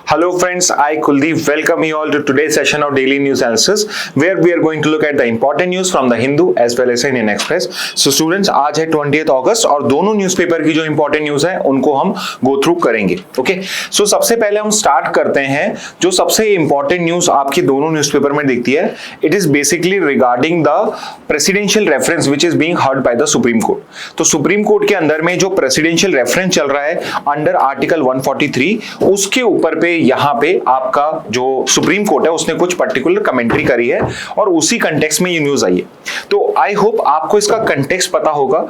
Hello friends, I Kuldeep welcome you all to today's session of Daily News Analysis where we are going to look at the important news from the Hindu as well as Indian Express. So students, आज है 20th अगस्त और दोनों newspaper की जो important news है उनको हम go through करेंगे. ओके, सो सबसे पहले हम स्टार्ट करते हैं. जो सबसे इंपॉर्टेंट न्यूज़ आपकी दोनों न्यूज़पेपर में दिखती है, it is basically regarding the presidential reference which is being heard by the Supreme court. तो सुप्रीम कोर्ट के अंदर में जो प्रेसिडेंशियल रेफरेंस चल रहा है अंडर आर्टिकल 143, उसके ऊपर पे यहाँ पे आपका जो सुप्रीम कोर्ट है उसने कुछ पर्टिकुलर कमेंट्री करी है और उसी कंटेक्स्ट में ये न्यूज आई है. तो आई होप आपको इसका कंटेक्स्ट पता होगा.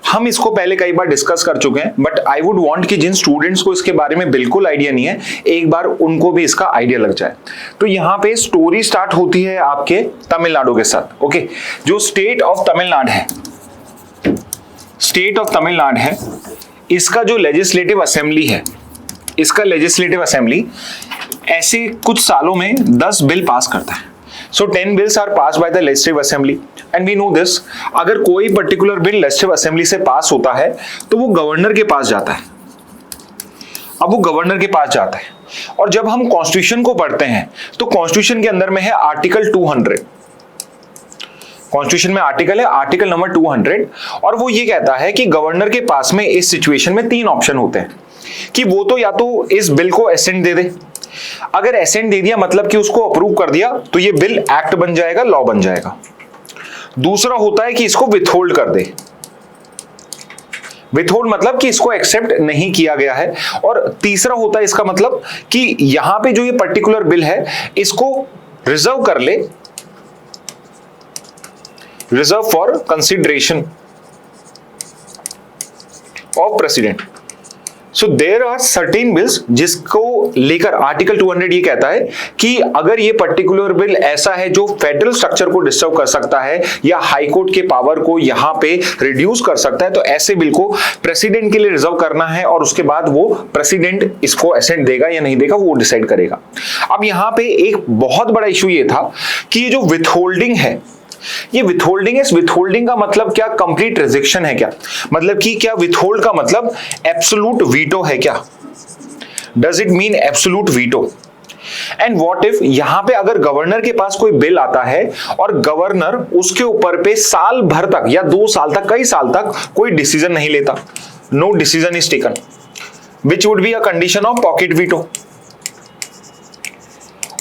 हम इसको पहले कई बार डिस्कस कर चुके हैं, बट आई वुड वांट कि जिन स्टूडेंट्स को इसके बारे में बिल्कुल आइडिया नहीं है, एक बार उनको भी इसका आइडिया लग जाए. तो यहाँ पे स्टोरी स्टार्ट होती है आपके तमिलनाडु के साथ. ओके, जो स्टेट ऑफ तमिलनाडु है, स्टेट ऑफ तमिलनाडु है, इसका जो लेजिस्लेटिव असेंबली है, इसका लेजिस्लेटिव असेंबली ऐसे कुछ सालों में 10 बिल पास करता है. So 10 bills are pass by the legislative assembly and we know this. अगर कोई पर्टिकुलर बिल लेजिस्लेटिव असेंबली से पास होता है तो वो गवर्नर के पास जाता है. अब वो गवर्नर के पास जाता है और जब हम कॉन्स्टिट्यूशन को पढ़ते हैं तो कॉन्स्टिट्यूशन के अंदर में है आर्टिकल 200. कॉन्स्टिट्यूशन में आर्टिकल है, आर्टिकल नंबर 200, और वो ये कहता है कि गवर्नर के पास में इस सिचुएशन में 3 ऑप्शन होते हैं कि वो तो या तो इस बिल को एसेंट दे दे. अगर एसेंट दे दिया मतलब कि उसको अप्रूव कर दिया तो ये बिल एक्ट बन जाएगा, लॉ बन जाएगा. दूसरा होता है कि इसको विथहोल्ड कर दे. विथहोल्ड मतलब कि इसको एक्सेप्ट नहीं किया गया है. और तीसरा होता है इसका मतलब कि यहां पे जो ये पर्टिकुलर बिल है इसको रिजर्व कर ले, reserve for consideration of president. So there are certain bills जिसको लेकर आर्टिकल 200 ये कहता है कि अगर ये पर्टिकुलर बिल ऐसा है जो फेडरल स्ट्रक्चर को डिस्टर्ब कर सकता है या हाई कोर्ट के पावर को यहां पे रिड्यूस कर सकता है, तो ऐसे बिल को प्रेसिडेंट के लिए रिजर्व करना है और उसके बाद वो प्रेसिडेंट इसको एसेंट देगा या नहीं देगा वो डिसाइड करेगा. अब यहां पे एक बहुत बड़ा इशू ये था कि ये जो विथहोल्डिंग है, ये विथहोल्डिंग है. विथहोल्डिंग का मतलब क्या? कंप्लीट रिजेक्शन है क्या? मतलब कि क्या विथहोल्ड का मतलब एब्सोल्यूट वीटो है क्या? Does it mean absolute veto? And what if यहां पे अगर गवर्नर के पास कोई बिल आता है और गवर्नर उसके ऊपर पे साल भर तक या 2 साल तक, कई साल तक कोई डिसीजन नहीं लेता, no decision is taken, which would be a condition of pocket veto.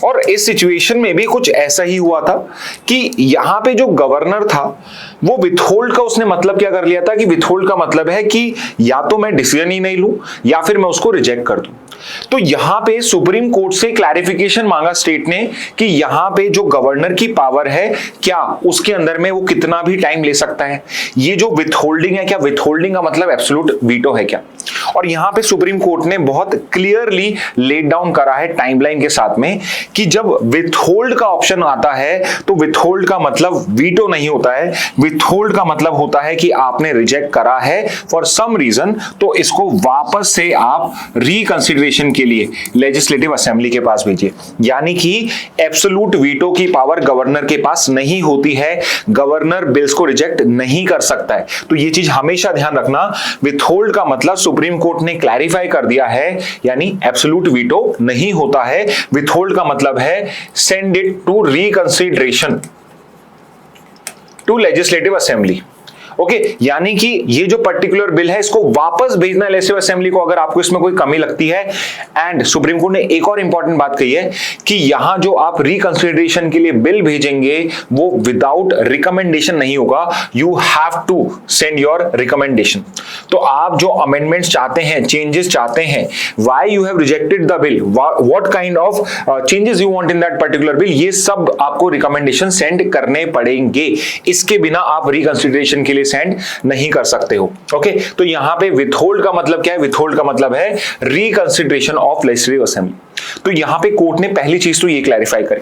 और इस सिचुएशन में भी कुछ ऐसा ही हुआ था कि यहां पे जो गवर्नर था वो विथहोल्ड का उसने मतलब क्या कर लिया था कि विथहोल्ड का मतलब है कि या तो मैं डिसीजन ही नहीं लूं या फिर मैं उसको रिजेक्ट कर दूं. तो यहां पे सुप्रीम कोर्ट से क्लैरिफिकेशन मांगा स्टेट ने कि यहां पे जो गवर्नर की पावर है क्या उसके अंदर में वो कितना भी टाइम ले सकता है. ये जो विथहोल्डिंग है, क्या विथहोल्डिंग का मतलब एब्सोल्यूट वीटो है क्या? और यहां पे सुप्रीम कोर्ट ने बहुत क्लियरली लेट डाउन करा है टाइमलाइन के साथ में कि जब विथहोल्ड का ऑप्शन आता है तो विथहोल्ड का मतलब वीटो नहीं होता है. विथहोल्ड का मतलब होता है कि आपने रिजेक्ट करा है फॉर सम रीजन, तो इसको वापस से आप रिकंसिडरेशन के लिए लेजिस्लेटिव असेंबली के पास भेजिए. यानी कि एब्सोल्यूट वीटो की पावर गवर्नर के पास नहीं होती है. गवर्नर बिल्स को रिजेक्ट नहीं कर सकता है. तो ये चीज हमेशा ध्यान रखना. विथहोल्ड का मतलब सुप्रीम कोर्ट ने क्लैरिफाई कर दिया है, यानी एब्सोल्यूट वीटो नहीं होता है. विथहोल्ड का मतलब है send it to reconsideration to legislative assembly. Okay, यानी कि ये जो पर्टिकुलर बिल है इसको वापस भेजना है लेजिस्लेटिव असेंबली को अगर आपको इसमें कोई कमी लगती है. एंड सुप्रीम कोर्ट ने एक और इंपॉर्टेंट बात कही है कि यहां जो आप रिकंसिडरेशन के लिए बिल भेजेंगे वो विदाउट रिकमेंडेशन नहीं होगा. You have to send your recommendation. तो आप जो अमेंडमेंट्स चाहते हैं, चेंजेस चाहते हैं, why you have rejected the bill, what kind of changes you want in that particular bill, ये सब आपको रिकमेंडेशन सेंड करने पड़ेंगे. इसके बिना आप रिकंसिडरेशन के लिए सेंड नहीं कर सकते हो. ओके, तो यहां पे विथहोल्ड का मतलब क्या है? विथहोल्ड का मतलब है रिकंसिडरेशन ऑफ लेजिस्लेटिव असेंबली. तो यहां पे कोर्ट ने पहली चीज तो ये क्लैरिफाई करी.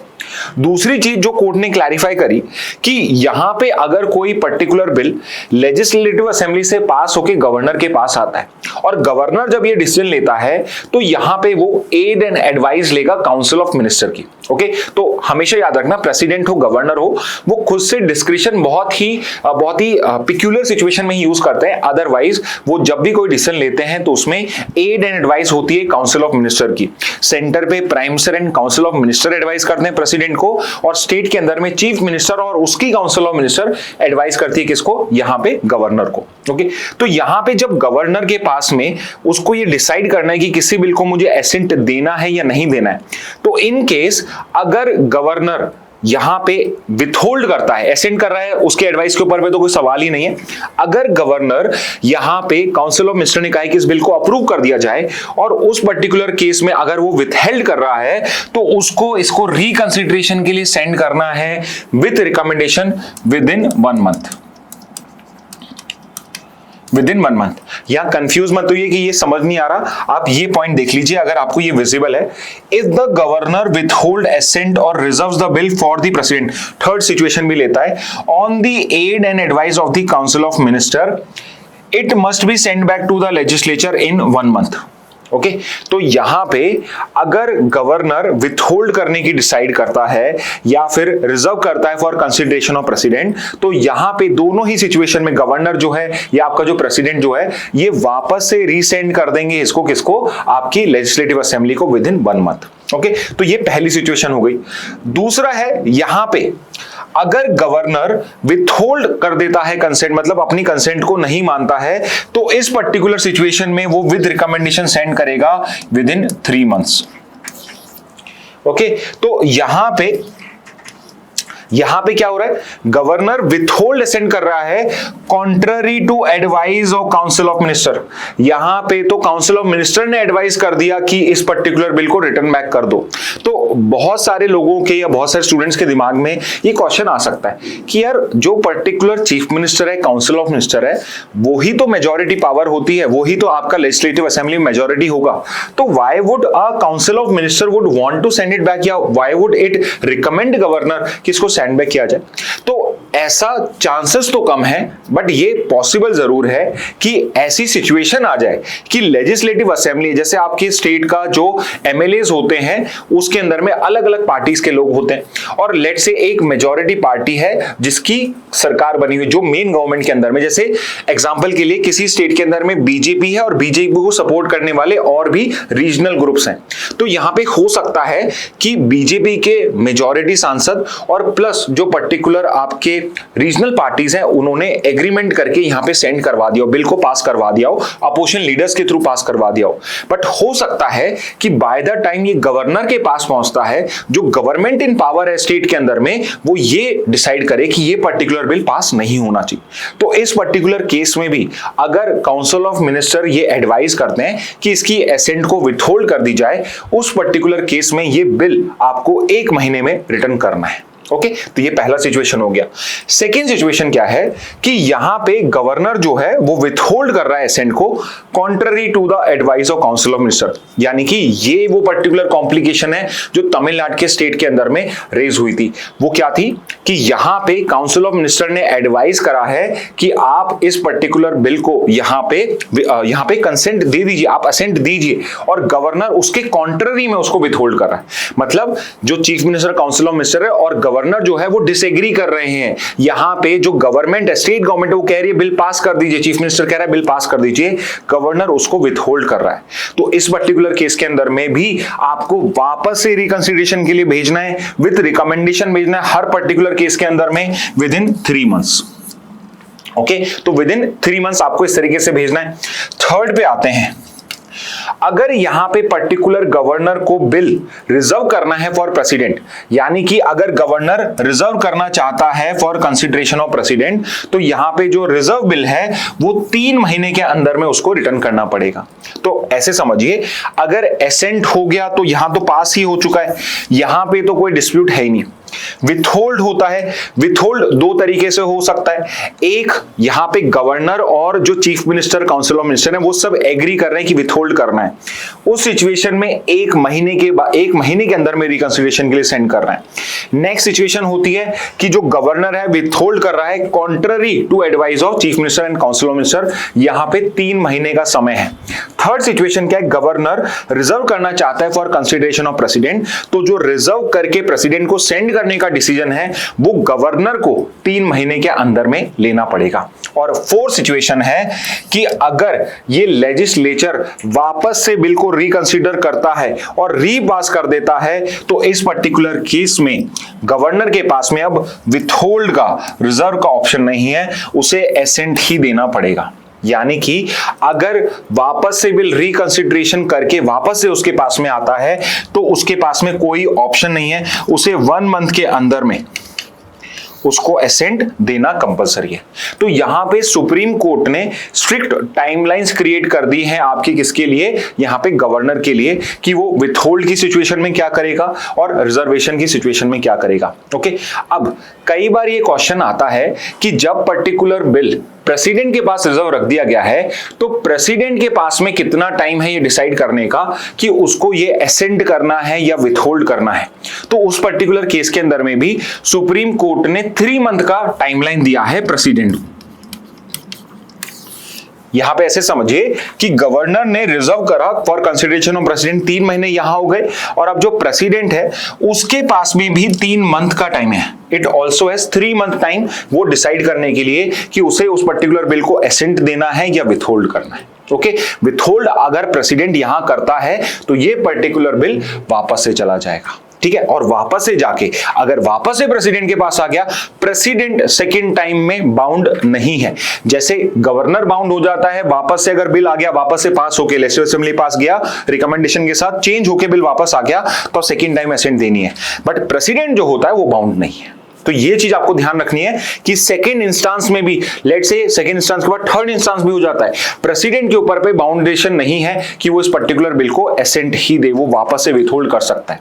दूसरी चीज जो कोर्ट ने क्लैरिफाई करी कि यहां पे अगर कोई पर्टिकुलर बिल लेजिस्लेटिव असेंबली से पास होकर गवर्नर के पास आता है और गवर्नर जब ये डिसीजन लेता है तो यहां पे वो एड एंड एडवाइस लेगा काउंसिल ऑफ मिनिस्टर की. ओके तो हमेशा याद रखना, प्रेसिडेंट हो गवर्नर हो, वो खुद से डिस्क्रिशन बहुत ही पिक्यूलर सिचुएशन में ही यूज करते हैं। अदरवाइज वो जब भी कोई डिसीजन लेते हैं तो उसमें एड एंड एडवाइस होती है काउंसिल ऑफ मिनिस्टर की। सेंटर पे prime minister and council of minister advice करते हैं प्रेसिडेंट को, और स्टेट के अंदर में चीफ मिनिस्टर और उसकी काउंसिल ऑफ मिनिस्टर एडवाइस करती है किसको, यहां पे गवर्नर को। ओके तो यहां पे जब गवर्नर के पास में उसको ये डिसाइड करना है कि किसी बिल को मुझे एसेंट देना है या नहीं देना है, तो इन केस अगर गवर्नर यहां पे विथहोल्ड करता है, एसेंट कर रहा है, उसके एडवाइस के ऊपर पे तो कोई सवाल ही नहीं है। अगर गवर्नर यहां पे काउंसिल ऑफ मिनिस्टर ने कहा है कि इस बिल को अप्रूव कर दिया जाए और उस पर्टिकुलर केस में अगर वो विथहेल्ड कर रहा है तो उसको इसको रिकंसिडरेशन के लिए सेंड करना है with recommendation with in 1 month. With in 1 month. यहां कंफ्यूज मत होइए कि ये समझ नहीं आ रहा, आप ये पॉइंट देख लीजिए अगर आपको ये विजिबल है। If the governor withhold assent और reserves the bill for the president, third situation भी लेता है, on the aid and advice of the council of minister, it must be send back to the legislature in 1 month. Okay तो यहां पे अगर governor withhold करने की decide करता है या फिर रिजर्व करता है फॉर कंसिडरेशन ऑफ प्रेसिडेंट, तो यहां पे दोनों ही सिचुएशन में गवर्नर जो है या आपका जो प्रेसिडेंट जो है ये वापस से रीसेंड कर देंगे इसको किसको, आपकी लेजिस्लेटिव असेंबली को विद इन 1 मंथ। ओके तो ये पहली सिचुएशन हो गई। दूसरा है यहां पे अगर गवर्नर विथहोल्ड कर देता है कंसेंट, मतलब अपनी कंसेंट को नहीं मानता है, तो इस पर्टिकुलर सिचुएशन में वो विद रिकमेंडेशन सेंड करेगा विद इन 3 मंथ्स। ओके तो यहां पे क्या हो रहा है, गवर्नर विथहोल्ड एसेंट कर रहा है contrary to advice of council of minister. यहां पे तो काउंसिल ऑफ मिनिस्टर ने एडवाइस कर दिया कि इस पर्टिकुलर बिल को रिटर्न बैक कर दो। तो बहुत सारे लोगों के या बहुत सारे स्टूडेंट्स के दिमाग में ये क्वेश्चन आ सकता है कि यार जो पर्टिकुलर चीफ मिनिस्टर है, काउंसिल ऑफ मिनिस्टर है, वो ही तो मेजॉरिटी पावर होती है, वो ही तो आपका लेजिस्लेटिव असेंबली में मेजॉरिटी होगा, तो why would a council of minister would want to send it back, या why would it recommend governor कि इसको सेंड बैक किया जाए। तो ऐसा चांसेस तो कम है, बट ये पॉसिबल जरूर है कि ऐसी सिचुएशन आ जाए कि लेजिस्लेटिव असेंबली, जैसे आपके स्टेट का जो एमएलएज होते हैं उसके अंदर में अलग अलग पार्टीज के लोग होते हैं, और लेट से एक मेजॉरिटी पार्टी है जिसकी सरकार बनी हुई जो मेन गवर्नमेंट के अंदर में, जैसे एग्जांपल के लिए किसी स्टेट के अंदर में बीजेपी है और बीजेपी को सपोर्ट करने वाले और भी रीजनल ग्रुप्स हैं, तो यहां पे हो सकता है कि बीजेपी के मेजॉरिटी सांसद और प्लस जो पर्टिकुलर आपके रीजनल पार्टीज हैं उन्होंने एग्रीमेंट करके यहां पे सेंड करवा दिया हो, बिल को पास करवा दिया हो, अपोजिशन लीडर्स के थ्रू पास करवा दिया हो। बट हो सकता है कि बाय द टाइम ये गवर्नर के पास पहुंचता है, जो गवर्नमेंट इन पावर है स्टेट के अंदर में, वो ये डिसाइड करे कि ये पर्टिकुलर बिल पास नहीं होना चाहिए। तो इस पर्टिकुलर केस में भी अगर काउंसिल ऑफ मिनिस्टर ये एडवाइस करते हैं कि इसकी एसेंट को विथहोल्ड कर दी जाए, उस पर्टिकुलर केस में ये बिल आपको 1 महीने में रिटर्न करना है। ओके तो ये पहला सिचुएशन हो गया। सेकेंड सिचुएशन क्या है कि यहां पे गवर्नर जो है वो विथहोल्ड कर रहा है एसेंट को contrary to the advice of council of minister, यानी कि ये वो पर्टिकुलर कॉम्प्लिकेशन है जो तमिलनाडु के स्टेट के अंदर में रेज हुई थी। वो क्या थी कि यहां पे काउंसिल ऑफ मिनिस्टर ने एडवाइस करा है कि आप इस पर्टिकुलर बिल को यहां पे कंसेंट दे दीजिए, आप असेंट दीजिए, और गवर्नर उसके कॉन्ट्ररी में उसको विथहोल्ड कर रहा है। मतलब जो chief minister council of minister है और गवर्नर जो है वो डिसएग्री कर रहे हैं। यहां पे जो गवर्नमेंट है, स्टेट गवर्नमेंट, वो कह रही है बिल पास कर दीजिए, चीफ मिनिस्टर कह रहा है बिल पास कर दीजिए, गवर्नर उसको विथहोल्ड कर रहा है। तो इस पर्टिकुलर केस के अंदर में भी आपको वापस से रिकंसिडरेशन के लिए भेजना है, विद रिकमेंडेशन भेजना है, हर पर्टिकुलर केस के अंदर में विद इन 3 मंथ्स। ओके तो विद इन 3 मंथ्स आपको इस तरीके से भेजना है। थर्ड पे आते हैं, अगर यहां पे पर्टिकुलर गवर्नर को बिल रिजर्व करना है फॉर प्रेसिडेंट, यानी कि अगर गवर्नर रिजर्व करना चाहता है फॉर कंसिडरेशन ऑफ प्रेसिडेंट, तो यहां पे जो रिजर्व बिल है वो 3 महीने के अंदर में उसको रिटर्न करना पड़ेगा। तो ऐसे समझिए, अगर एसेंट हो गया तो यहां तो पास ही हो चुका है, यहां पे तो कोई डिस्प्यूट है ही नहीं। विथहोल्ड होता है। विथहोल्ड दो तरीके से हो सकता है, एक यहां पे गवर्नर और जो chief minister, council of minister है, वो सब एग्री कर रहे हैं कि विथहोल्ड करना है। उस सिचुएशन में एक महीने के अंदर में रिकंसिडरेशन के लिए सेंड कर रहे हैं। नेक्स्ट सिचुएशन होती है कि जो गवर्नर है विथहोल्ड कर रहा है contrary to advice of chief minister and council of minister, यहां पे 3 महीने का समय है। थर्ड सिचुएशन क्या है, गवर्नर रिजर्व करना चाहता है फॉर कंसिडरेशन ऑफ प्रेसिडेंट, तो जो रिजर्व करके प्रेसिडेंट को सेंड करने का डिसीजन है वो गवर्नर को 3 महीने के अंदर में लेना पड़ेगा। और फोर्थ सिचुएशन है कि अगर ये लेजिस्लेचर वापस से बिल को रिकंसीडर करता है और रीपास कर देता है, तो इस पर्टिकुलर केस में गवर्नर के पास में अब विथहोल्ड का, रिजर्व का ऑप्शन नहीं है, उसे एसेंट ही देना पड़ेगा। यानी कि अगर वापस से बिल रिकंसिडरेशन करके वापस से उसके पास में आता है तो उसके पास में कोई ऑप्शन नहीं है, उसे 1 मंथ के अंदर में उसको एसेंट देना कंपलसरी है। तो यहां पे सुप्रीम कोर्ट ने स्ट्रिक्ट टाइमलाइंस क्रिएट कर दी हैं आपकी, किसके लिए, यहां पे गवर्नर के लिए, कि वो विथहोल्ड की सिचुएशन में क्या करेगा और रिजर्वेशन की सिचुएशन में क्या करेगा। ओके, अब कई बार ये क्वेश्चन आता है कि जब पर्टिकुलर बिल प्रेसिडेंट के पास रिजर्व रख दिया गया है तो प्रेसिडेंट के पास में कितना टाइम है ये डिसाइड करने का कि उसको ये एसेंट करना है या विथहोल्ड करना है। तो उस पर्टिकुलर केस के अंदर में भी सुप्रीम कोर्ट ने 3 मंथ का टाइमलाइन दिया है प्रेसिडेंट को। यहां पे ऐसे समझिए कि गवर्नर ने रिजर्व करा फॉर कंसिडरेशन ऑफ प्रेसिडेंट, 3 महीने यहां हो गए, और अब जो प्रेसिडेंट है उसके पास में भी 3 मंथ का टाइम है। It also has 3 month time वो डिसाइड करने के लिए कि उसे उस पर्टिकुलर बिल को एसेंट देना है या विथहोल्ड करना है। ओके, विथहोल्ड अगर प्रेसिडेंट यहां करता है तो ये पर्टिकुलर बिल वापस से चला जाएगा। ठीक है, और वापस से जाके अगर वापस से प्रेसिडेंट के पास आ गया, प्रेसिडेंट सेकंड टाइम में बाउंड नहीं है। जैसे गवर्नर बाउंड हो जाता है, वापस से अगर बिल आ गया, वापस से पास होके लेजिस्लेटिव असेंबली पास गया, रिकमेंडेशन के साथ चेंज होके बिल वापस आ गया, तो सेकंड टाइम एसेंट देनी है। बट प्रेसिडेंट जो होता है वो बाउंड नहीं है। तो ये चीज आपको ध्यान रखनी है कि सेकंड इंस्टेंस में भी, लेट से सेकंड इंस्टेंस के बाद थर्ड इंस्टेंस भी हो जाता है, प्रेसिडेंट के ऊपर पे बाउंडेशन नहीं है कि वो इस पर्टिकुलर बिल को एसेंट ही दे, वो वापस से विथहोल्ड कर सकता है।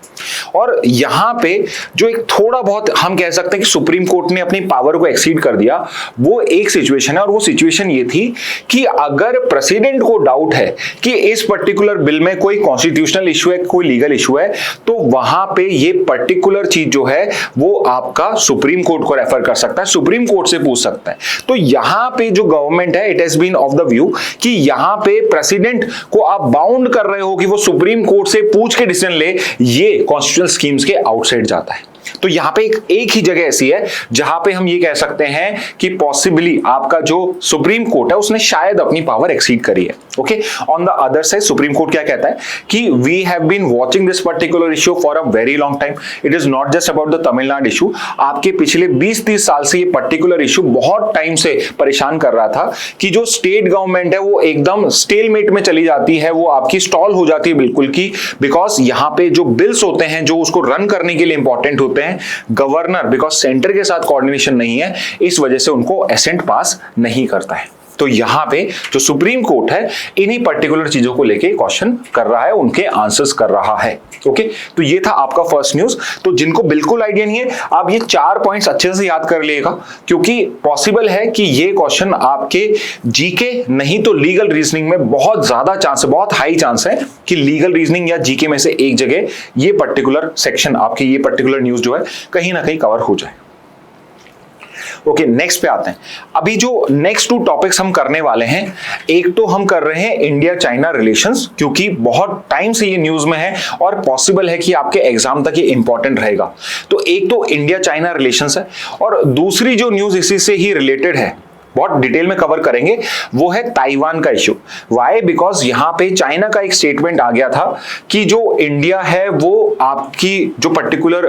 और यहां पे जो एक थोड़ा बहुत हम कह सकते हैं कि सुप्रीम कोर्ट ने अपनी पावर को एक्सीड कर दिया, वो एक सिचुएशन है, और वो सिचुएशन ये थी कि अगर प्रेसिडेंट को डाउट है कि इस पर्टिकुलर बिल में कोई कॉन्स्टिट्यूशनल इशू है, कोई लीगल इशू है, तो वहां पे ये पर्टिकुलर चीज जो है वो आपका सुप्रीम कोर्ट को रेफर कर सकता है, सुप्रीम कोर्ट से पूछ सकता है। तो यहां पे जो गवर्नमेंट है, it has been of the view कि यहां पे प्रेसिडेंट को आप बाउंड कर रहे हो कि वो सुप्रीम कोर्ट से पूछ के डिसीजन ले, ये कॉन्स्टिट्यूशनल स्कीम्स के आउटसाइड जाता है। तो यहां पे एक ही जगह ऐसी है जहां पे हम ये कह सकते हैं कि पॉसिबली आपका जो सुप्रीम कोर्ट है उसने शायद अपनी पावर एक्सीड करी है। Okay, on the other side supreme court क्या कहता है कि we have been watching this particular issue for a very long time, it is not just about the Tamil Nadu issue. आपके पिछले 20-30 साल से ये पर्टिकुलर इशू बहुत टाइम से परेशान कर रहा था कि जो स्टेट गवर्नमेंट है वो एकदम स्टेलमेट में चली जाती है, वो आपकी स्टॉल हो जाती है बिल्कुल की, बिकॉज यहां पे जो बिल्स होते हैं जो उसको रन करने के लिए इंपॉर्टेंट होते हैं, गवर्नर बिकॉज सेंटर के साथ कोऑर्डिनेशन नहीं है, इस वजह से उनको एसेंट पास नहीं करता है। तो यहां पे जो सुप्रीम कोर्ट है इन्हीं पर्टिकुलर चीजों को लेके क्वेश्चन कर रहा है, उनके आंसर्स कर रहा है। ओके, तो ये था आपका फर्स्ट न्यूज। तो जिनको बिल्कुल आइडिया नहीं है, आप ये 4 पॉइंट्स अच्छे से याद कर लेगा, क्योंकि पॉसिबल है कि ये क्वेश्चन आपके जीके नहीं तो लीगल रीजनिंग में बहुत ज्यादा चांस है, बहुत हाई चांस है कि लीगल रीजनिंग या जीके में से एक जगह ये पर्टिकुलर सेक्शन, आपके ये पर्टिकुलर न्यूज जो है कहीं ना कहीं कवर हो जाए। ओके, नेक्स्ट पे आते हैं। अभी जो नेक्स्ट 2 टॉपिक्स हम करने वाले हैं, एक तो हम कर रहे हैं इंडिया चाइना रिलेशंस, क्योंकि बहुत टाइम से ये न्यूज में है और पॉसिबल है कि आपके एग्जाम तक ये इंपॉर्टेंट रहेगा। तो एक तो इंडिया चाइना रिलेशंस है, और दूसरी जो न्यूज इसी से ही रिलेटेड है, बहुत डिटेल में कवर करेंगे, वो है ताइवान का इश्यू। वाई? बिकॉज यहां पे चाइना का एक स्टेटमेंट आ गया था कि जो इंडिया है वो आपकी जो पर्टिकुलर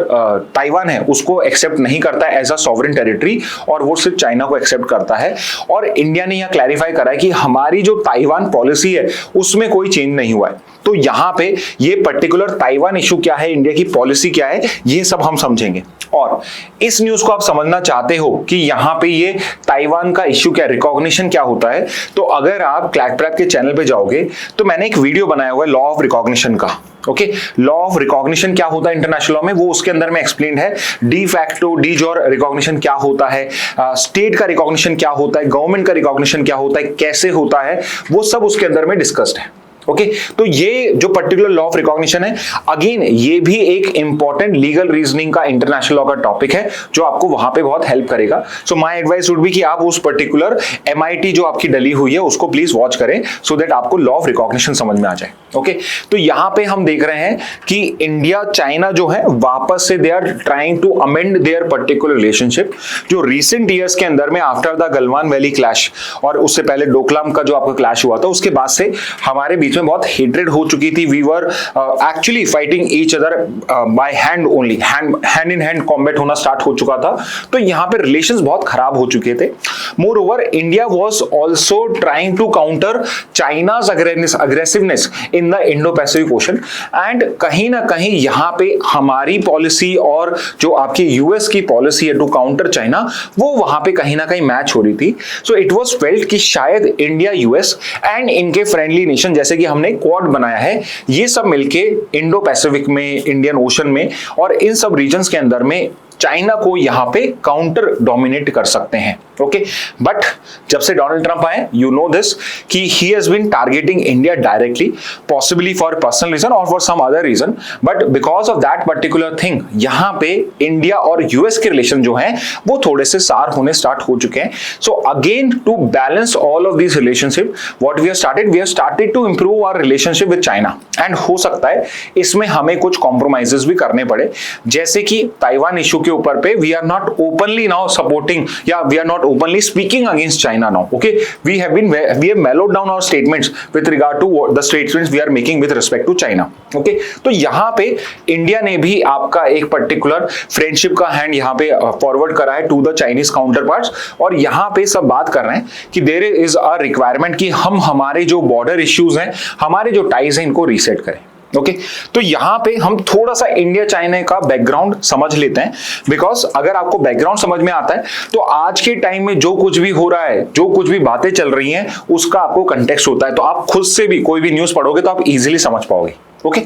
ताइवान है उसको एक्सेप्ट नहीं करता है एज अ सॉवरेन टेरिटरी, और वो सिर्फ चाइना को एक्सेप्ट करता है। और इंडिया ने यह क्लैरिफाई करा है कि हमारी जो ताइवान पॉलिसी है उसमें कोई चेंज नहीं हुआ है। तो यहां पे ये पर्टिकुलर ताइवान इशू क्या है, इंडिया की पॉलिसी क्या है, ये सब हम समझेंगे। और इस न्यूज को आप समझना चाहते हो कि यहां पे ये ताइवान का इश्यू क्या, रिकॉग्निशन क्या होता है, तो अगर आप क्लैट प्रैप के चैनल पे जाओगे तो मैंने एक वीडियो बनाया हुआ है लॉ ऑफ रिकॉग्निशन का। ओके, लॉ ऑफ रिकॉग्निशन क्या होता है इंटरनेशनल लॉ में, वो उसके अंदर में एक्सप्लेन है। डी फैक्टो, डी जोर रिकॉग्निशन क्या होता है, स्टेट का रिकॉग्निशन क्या होता है, गवर्नमेंट का रिकॉग्निशन क्या होता है, कैसे होता है, वो सब उसके अंदर में डिस्कस्ड है। ओके, तो ये जो पर्टिकुलर लॉ ऑफ रिकॉग्निशन है, अगेन ये भी एक इंपॉर्टेंट लीगल रीजनिंग का इंटरनेशनल लॉ का टॉपिक है जो आपको वहां पे बहुत हेल्प करेगा। So my advice would be कि आप उस पर्टिकुलर MIT जो आपकी डली हुई है उसको प्लीज वॉच करें, सो दैट आपको लॉ ऑफ रिकॉग्निशन समझ में आ जाए। ओके, तो यहां पे हम देख रहे हैं कि इंडिया चाइना जो है वापस से they are trying to amend their particular relationship. जो रिसेंट ईयर्स के अंदर में after the Galwan valley clash और उससे पहले डोकलाम का जो आपका क्लैश हुआ था, उसके बाद से हमारे बीच में बहुत हेट्रेड हो चुकी थी। We were actually fighting each other by hand only, hand in hand combat होना स्टार्ट हो चुका था। तो यहाँ पे रिलेशंस बहुत खराब हो चुके थे। Moreover India was also trying to counter China's aggressiveness in the Indo Pacific ocean, and कहीं ना कहीं यहाँ पे हमारी पॉलिसी और जो आपकी यूएस की पॉलिसी है टू काउंटर चाइना, वो वहां पे कहीं ना कहीं मैच हो रही थी। सो इट वॉज फेल्ट कि शायद इंडिया, यूएस एंड इनके फ्रेंडली नेशन जैसे कि हमने क्वाड बनाया है, ये सब मिलके इंडो पैसिफिक में, इंडियन ओशन में और इन सब रीजन्स के अंदर में चाइना को यहां पे काउंटर डोमिनेट कर सकते हैं। ओके, बट जब से डोनाल्ड ट्रंप आए, यू नो दिस कि he has been targeting India directly, possibly for personal reason और for some other reason, but because of that particular thing यहां पे इंडिया और यूएस के रिलेशन जो हैं वो थोड़े से सार होने स्टार्ट हो चुके हैं। So again to balance all of this relationship, what we have started to improve our relationship with China, and हो सकता है इसमें हमें कुछ कॉम्प्रोमाइजेस भी करने पड़े, जैसे कि ताइवान इशू के ऊपर पे we are not openly now supporting या we are not openly speaking against China now. Okay, we have mellowed down our statements with regard to the statements we are making with respect to China. Okay, तो यहां पे India ने भी आपका एक particular friendship का hand यहां पे फॉरवर्ड करा है to the Chinese counterparts, और यहां पे सब बात कर रहे हैं कि देयर इज अ रिक्वायरमेंट कि हम हमारे जो बॉर्डर इश्यूज हैं, हमारे जो टाइज हैं, इनको रीसेट करें। ओके, तो यहां पे हम थोड़ा सा इंडिया चाइना का बैकग्राउंड समझ लेते हैं, बिकॉज अगर आपको बैकग्राउंड समझ में आता है तो आज के टाइम में जो कुछ भी हो रहा है, जो कुछ भी बातें चल रही हैं, उसका आपको कंटेक्स्ट होता है, तो आप खुद से भी कोई भी न्यूज पढ़ोगे तो आप इजीली समझ पाओगे। ओके,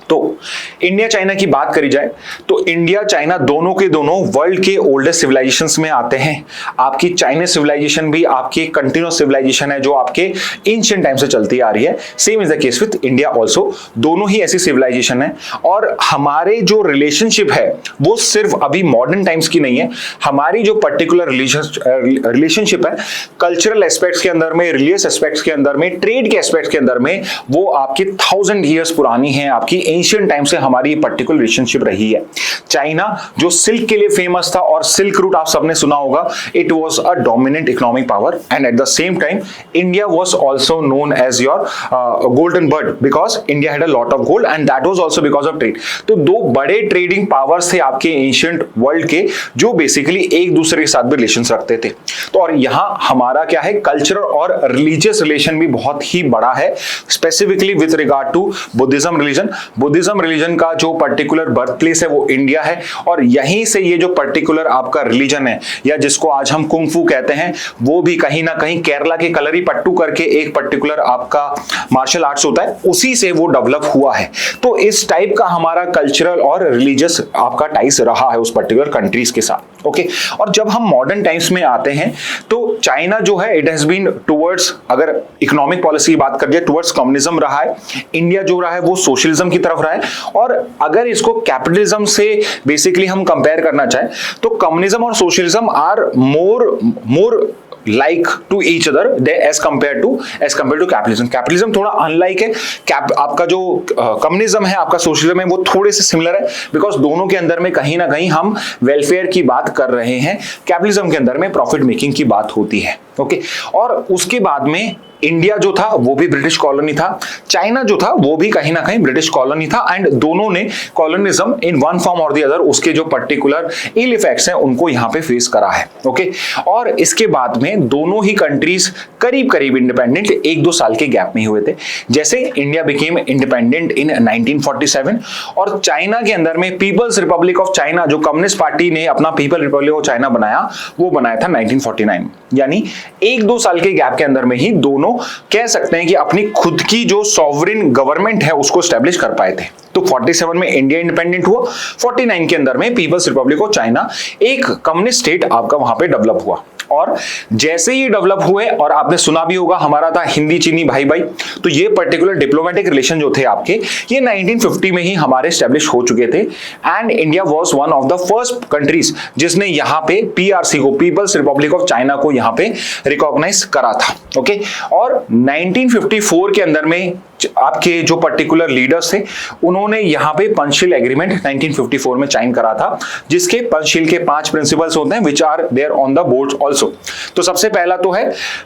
तो इंडिया चाइना की बात करी जाए तो इंडिया चाइना दोनों के दोनों वर्ल्ड के ओल्डेस्ट सिविलाइजेशंस में आते हैं। आपकी चाइनीज सिविलाइजेशन भी आपकी कंटिन्यूअस सिविलाइजेशन है जो आपके एंशिएंट टाइम से चलती आ रही है। Same is the case with India also, दोनों ही ऐसी सिविलाइजेशन है। और हमारे जो रिलेशनशिप है वो सिर्फ अभी मॉडर्न टाइम्स की नहीं है, हमारी जो पर्टिकुलर रिलेशनशिप है कल्चरल एस्पेक्ट्स के अंदर में, रिलीजियस एस्पेक्ट्स के अंदर में, ट्रेड के एस्पेक्ट्स के अंदर में, वो आपकी 1000 ईयर्स पुरानी है। आपकी एंशिएंट टाइम से हमारी पर्टिकुलर रिलेशनशिप रही है। चाइना जो सिल्क के लिए फेमस था, और सिल्क रूट आप सबने सुना होगा, it was a dominant economic power, and at the same time India was also known as your golden bird, because India had a lot of gold and that was also because of trade. तो दो बड़े trading powers थे आपके ancient world के, जो basically एक दूसरे के साथ भी रिलेशंस रखते थे। तो और यहां हमारा क्या है, कल्चरल और रिलीजियस रिलेशन भी बहुत ही बड़ा है, specifically with regard to Buddhism religion. Buddhism religion का जो पर्टिकुलर बर्थ प्लेस है वो इंडिया है, और यहीं से ये जो पर्टिकुलर आपका रिलीजन है, या जिसको आज हम कुंग फू कहते हैं, वो भी कहीं ना कहीं केरला के कलरी पट्टू करके एक पर्टिकुलर आपका मार्शल आर्ट्स होता है, उसी से वो डेवलप हुआ है। तो इस टाइप का हमारा कल्चरल और रिलीजियस आपका टाइज रहा है उस पर्टिकुलर कंट्रीज के साथ। ओके, और जब हम मॉडर्न टाइम्स में आते हैं तो चाइना जो है इट हैज बीन टुवर्ड्स, अगर इकोनॉमिक पॉलिसी की बात करिए, टुवर्ड्स कम्युनिज्म रहा है। इंडिया जो रहा है वो सोशलिज्म की तरफ रहा है। और अगर इसको कैपिटलिज्म से बेसिकली हम कंपेयर करना चाहें तो कम्युनिज्म और socialism are more like to each other as compared to capitalism. Capitalism थोड़ा unlike है। आपका जो कम्युनिज्म है, आपका सोशलिज्म है, वो थोड़े से सिमिलर है, बिकॉज दोनों के अंदर में कहीं ना कहीं हम वेलफेयर की बात कर रहे हैं। कैपिटलिज्म के अंदर में प्रॉफिट मेकिंग की बात होती है। ओके, और उसके बाद में इंडिया जो था वो भी ब्रिटिश कॉलोनी था, चाइना जो था वो भी कहीं ना कहीं ब्रिटिश कॉलोनी था, एंड दोनों ने कॉलोनिज्म इन वन फॉर्म और द अदर उसके जो पर्टिकुलर इल इफेक्ट्स हैं उनको यहां पे फेस करा है। ओके, और इसके बाद में दोनों ही कंट्रीज करीब करीब इंडिपेंडेंट 1-2 साल के गैप में ही हुए थे। जैसे इंडिया बिकेम इंडिपेंडेंट इन 1947 और चाइना के अंदर में पीपल्स रिपब्लिक ऑफ चाइना, जो कम्युनिस्ट पार्टी ने अपना पीपल रिपब्लिक ऑफ चाइना बनाया, वो बनाया था 1949। यानी 1-2 साल के गैप के अंदर में ही दोनों कह सकते हैं कि अपनी खुद की जो सॉवरेन गवर्नमेंट है उसको एस्टेब्लिश कर पाए थे। तो 47 में इंडिया इंडिपेंडेंट हुआ, 49 के अंदर में पीपल्स रिपब्लिक ऑफ चाइना एक कम्युनिस्ट स्टेट आपका वहां पे डेवलप हुआ। और जैसे ही डेवलप हुए, और आपने सुना भी होगा हमारा था हिंदी चीनी भाई भाई, तो ये पर्टिकुलर डिप्लोमेटिक रिलेशन जो थे आपके, ये 1950 में ही हमारे एस्टेब्लिश हो चुके थे। And India was one of the first countries जिसने यहाँ पे पीआरसी को, पीपल्स रिपब्लिक ऑफ चाइना को यहाँ पे रिकॉग्नाइज करा था। ओके, और 1954 के अंदर में आपके जो पर्टिकुलर लीडर्स थे उन्होंने यहाँ पे पंचशील एग्रीमेंट 1954 में साइन करा था, जिसके पंचशील के 5 प्रिंसिपल्स होते हैं which are there on the board also. तो सबसे पहला तो है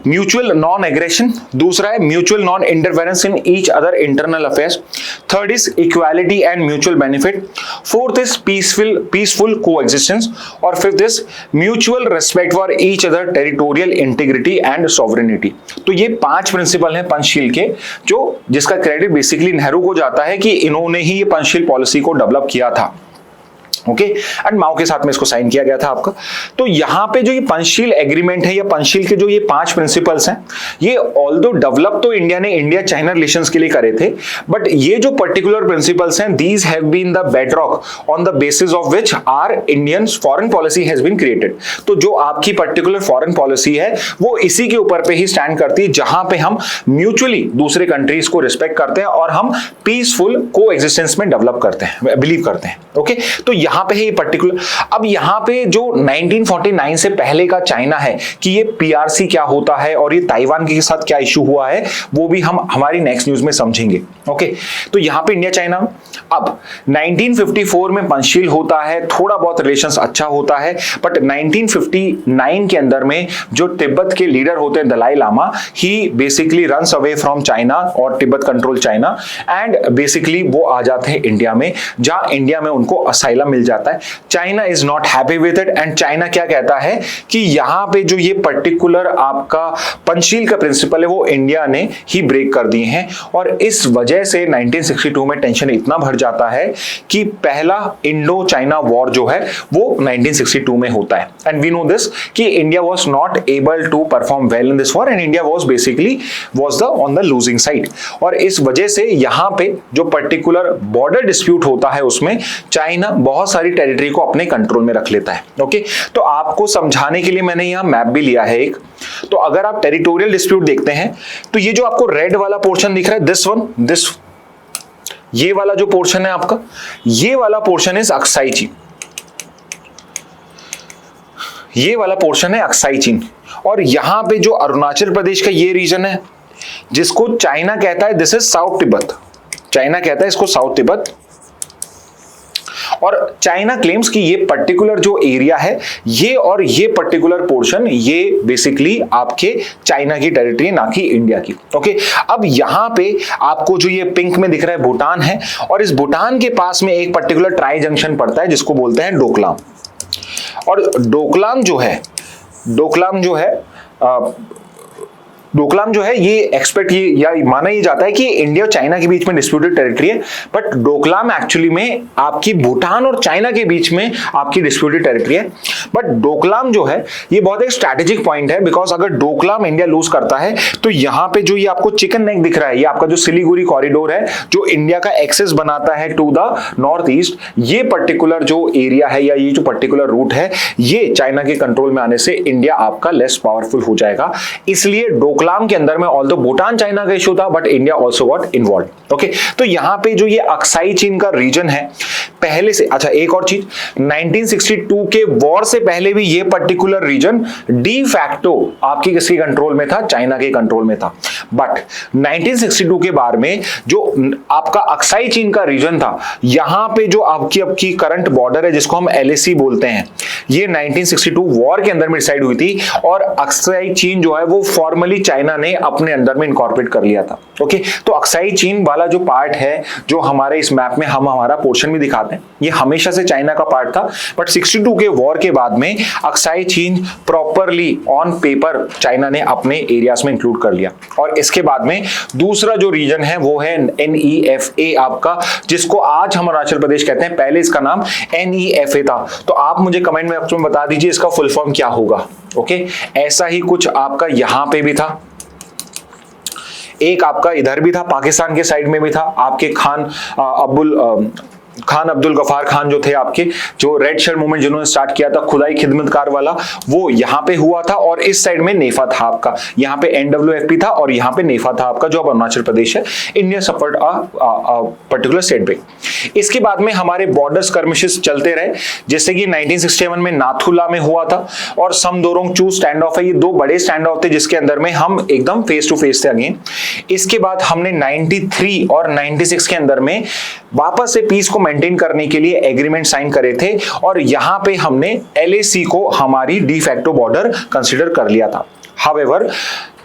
म्यूचुअल नॉन एग्रेशन, दूसरा है mutual non interference in each other internal affairs, third is equality and mutual benefit, fourth is peaceful coexistence, और fifth is mutual respect for each other territorial integrity and sovereignty. तो ये 5 principal हैं पंचशील के, जो जिसका credit basically Nehru को जाता है कि इन्होंने ही ये पंचशील पॉलिसी को डेवलप किया था। ओके, एंड माओ के साथ में इसको साइन किया गया था आपका। तो यहां पे जो ये पंचशील एग्रीमेंट है या पंचशील के जो ये 5 प्रिंसिपल्स हैं, ये ऑल्दो डेवलप तो इंडिया ने इंडिया चाइना रिलेशंस के लिए करे थे, बट ये जो पर्टिकुलर प्रिंसिपल्स हैं, these have been the bedrock on the basis of which our Indian foreign policy has been created. तो जो आपकी पर्टिकुलर फॉरेन पॉलिसी है वो इसी के ऊपर पे ही स्टैंड करती है, जहां पे हम म्यूचुअली दूसरे कंट्रीज को रिस्पेक्ट करते हैं और हम पीसफुल को एग्जिस्टेंस में डेवलप करते हैं, बिलीव करते हैं। ओके, तो यहां पे है ये पर्टिकुलर। अब यहां पे जो 1949 से पहले का चाइना है कि ये पीआरसी क्या होता है और ये ताइवान के साथ क्या इशू हुआ है, वो भी हम हमारी नेक्स्ट न्यूज में समझेंगे। ओके, तो यहां पे इंडिया चाइना अब 1954 में पंचशील होता है, थोड़ा बहुत रिलेशंस अच्छा होता है, बट 1959 के अंदर में जो तिब्बत के लीडर होते हैं Dalai Lama, he basically runs away from China और Tibet control China, and basically वो आ जाते हैं इंडिया में, जहां इंडिया में उनको असाइलम मिल जाता है। China is not happy with it, and China क्या कहता है कि यहां पे जो ये पर्टिकुलर आपका पंचशील का प्रिंसिपल है वो इंडिया ने ही ब्रेक कर दिए हैं, और इस वजह से 1962 में टेंशन इतना बढ़ जाता है कि पहला इंडो चाइना वॉर जो है वो 1962 में होता है। एंड वी नो दिस कि India was not able to perform well in this war, and India was basically was the on the losing side, और इस वजह से यहां पे जो पर्टिकुलर बॉर्डर डिस्प्यूट होता है उसमें चाइना बहुत सारी टेरिटरी को अपने कंट्रोल में रख लेता है। ओके, तो आपको समझाने के लिए मैंने यहां मैप भी लिया है एक। तो अगर आप टेरिटोरियल डिस्प्यूट देखते हैं तो ये जो आपको रेड वाला पोर्शन दिख रहा है, दिस ये वाला जो पोर्शन है आपका, ये वाला पोर्शन इज अक्साई चीन, ये वाला पोर्शन है अक्साई चीन, और यहां पे जो अरुणाचल प्रदेश का ये रीजन है जिसको चाइना कहता है this is south Tibet, China कहता है इसको साउथ तिब्बत, और चाइना क्लेम्स कि ये पर्टिकुलर जो एरिया है ये और ये पर्टिकुलर पोर्शन ये बेसिकली आपके चाइना की टेरिटरी, ना कि इंडिया की। ओके, अब यहां पे आपको जो ये पिंक में दिख रहा है भूटान है, और इस भूटान के पास में एक पर्टिकुलर ट्राई जंक्शन पड़ता है जिसको बोलते हैं डोकलाम, और डोकलाम जो है ये एक्सपेक्ट ये या माना ये जाता है कि इंडिया और चाइना के बीच में डिस्प्यूटेड टेरिटरी है, बट डोकलाम एक्चुअली में आपकी भूटान और चाइना के बीच में आपकी डिस्प्यूटेड टेरिटरी है। बट डोकलाम जो है ये बहुत एक स्ट्रैटेजिक पॉइंट है, बिकॉज अगर डोकलाम इंडिया लूज करता है तो यहां पे जो ये आपको चिकन नेक दिख रहा है, ये आपका जो सिलीगुड़ी कॉरिडोर है जो इंडिया का एक्सेस बनाता है टू द नॉर्थ ईस्ट, ये पर्टिकुलर जो एरिया है या ये जो पर्टिकुलर रूट है ये चाइना के कंट्रोल में आने से इंडिया आपका लेस पावरफुल हो जाएगा। इसलिए डोकलाम के अंदर में ऑल्दो भूटान चाइना का इशू था, but India also got involve. Okay, तो यहां पे जो ये अक्साई चीन का रीजन है पहले से, अच्छा एक और चीज, 1962 के वॉर से पहले भी ये पर्टिकुलर रीजन डी फैक्टो आपकी किसके कंट्रोल में था, चाइना के कंट्रोल में था। बट 1962 के बाद में जो आपका अक्साई चीन का रीजन था, यहां पे जो आपकी करंट बॉर्डर है जिसको हम एलएसी बोलते हैं, ये 1962 वॉर के अंदर में डिसाइड हुई थी, और अक्साई चीन जो है वो फॉर्मली चाइना ने अपने अंदर में इनकॉर्पोरेट कर लिया था। ओके, तो अक्साई चीन वाला जो पार्ट है जो हमारे इस मैप में हम हमारा पोर्शन भी दिखाते हैं, ये हमेशा से चाइना का पार्ट था, बट 62 के वॉर के बाद में अक्साई चीन प्रॉपरली ऑन पेपर चाइना ने अपने एरियाज में इंक्लूड कर लिया। और इसके बाद में दूसरा जो रीजन है वो है NEFA आपका, जिसको आज हम अरुणाचल प्रदेश कहते हैं, पहले इसका नाम NEFA था। तो आप मुझे कमेंट में बता दीजिए इसका फुल फॉर्म क्या होगा। ओके, ऐसा ही कुछ आपका यहां पे भी था, एक आपका इधर भी था, पाकिस्तान के साइड में भी था, आपके खान अब्दुल गफार खान जो थे आपके, जो रेड शर्ट मूवमेंट जिन्होंने स्टार्ट किया था खुदाई खिदमतकार वाला, वो यहाँ पे हुआ था। और इस साइड में नेफा था आपका, यहाँ पे NWFP था और यहाँ पे नेफा था आपका, जो अब अरुणाचल प्रदेश है। इंडिया सपोर्ट पर्टिकुलर स्टेट पे। इसके बाद में हमारे बॉर्डर स्कर्मिशेस चलते रहे, जैसे कि 1967 में नाथुला में हुआ था और समदोरोंग चू स्टैंड ऑफ है। ये दो बड़े स्टैंड ऑफ थे जिसके अंदर में हम एकदम फेस टू फेस थे अगेन। इसके बाद हमने 93 और 96 के अंदर में वापस से पीस को मेंटेन करने के लिए एग्रीमेंट साइन करे थे और यहां पे हमने LAC को हमारी डी फैक्टो बॉर्डर कंसीडर कर लिया था। हाउएवर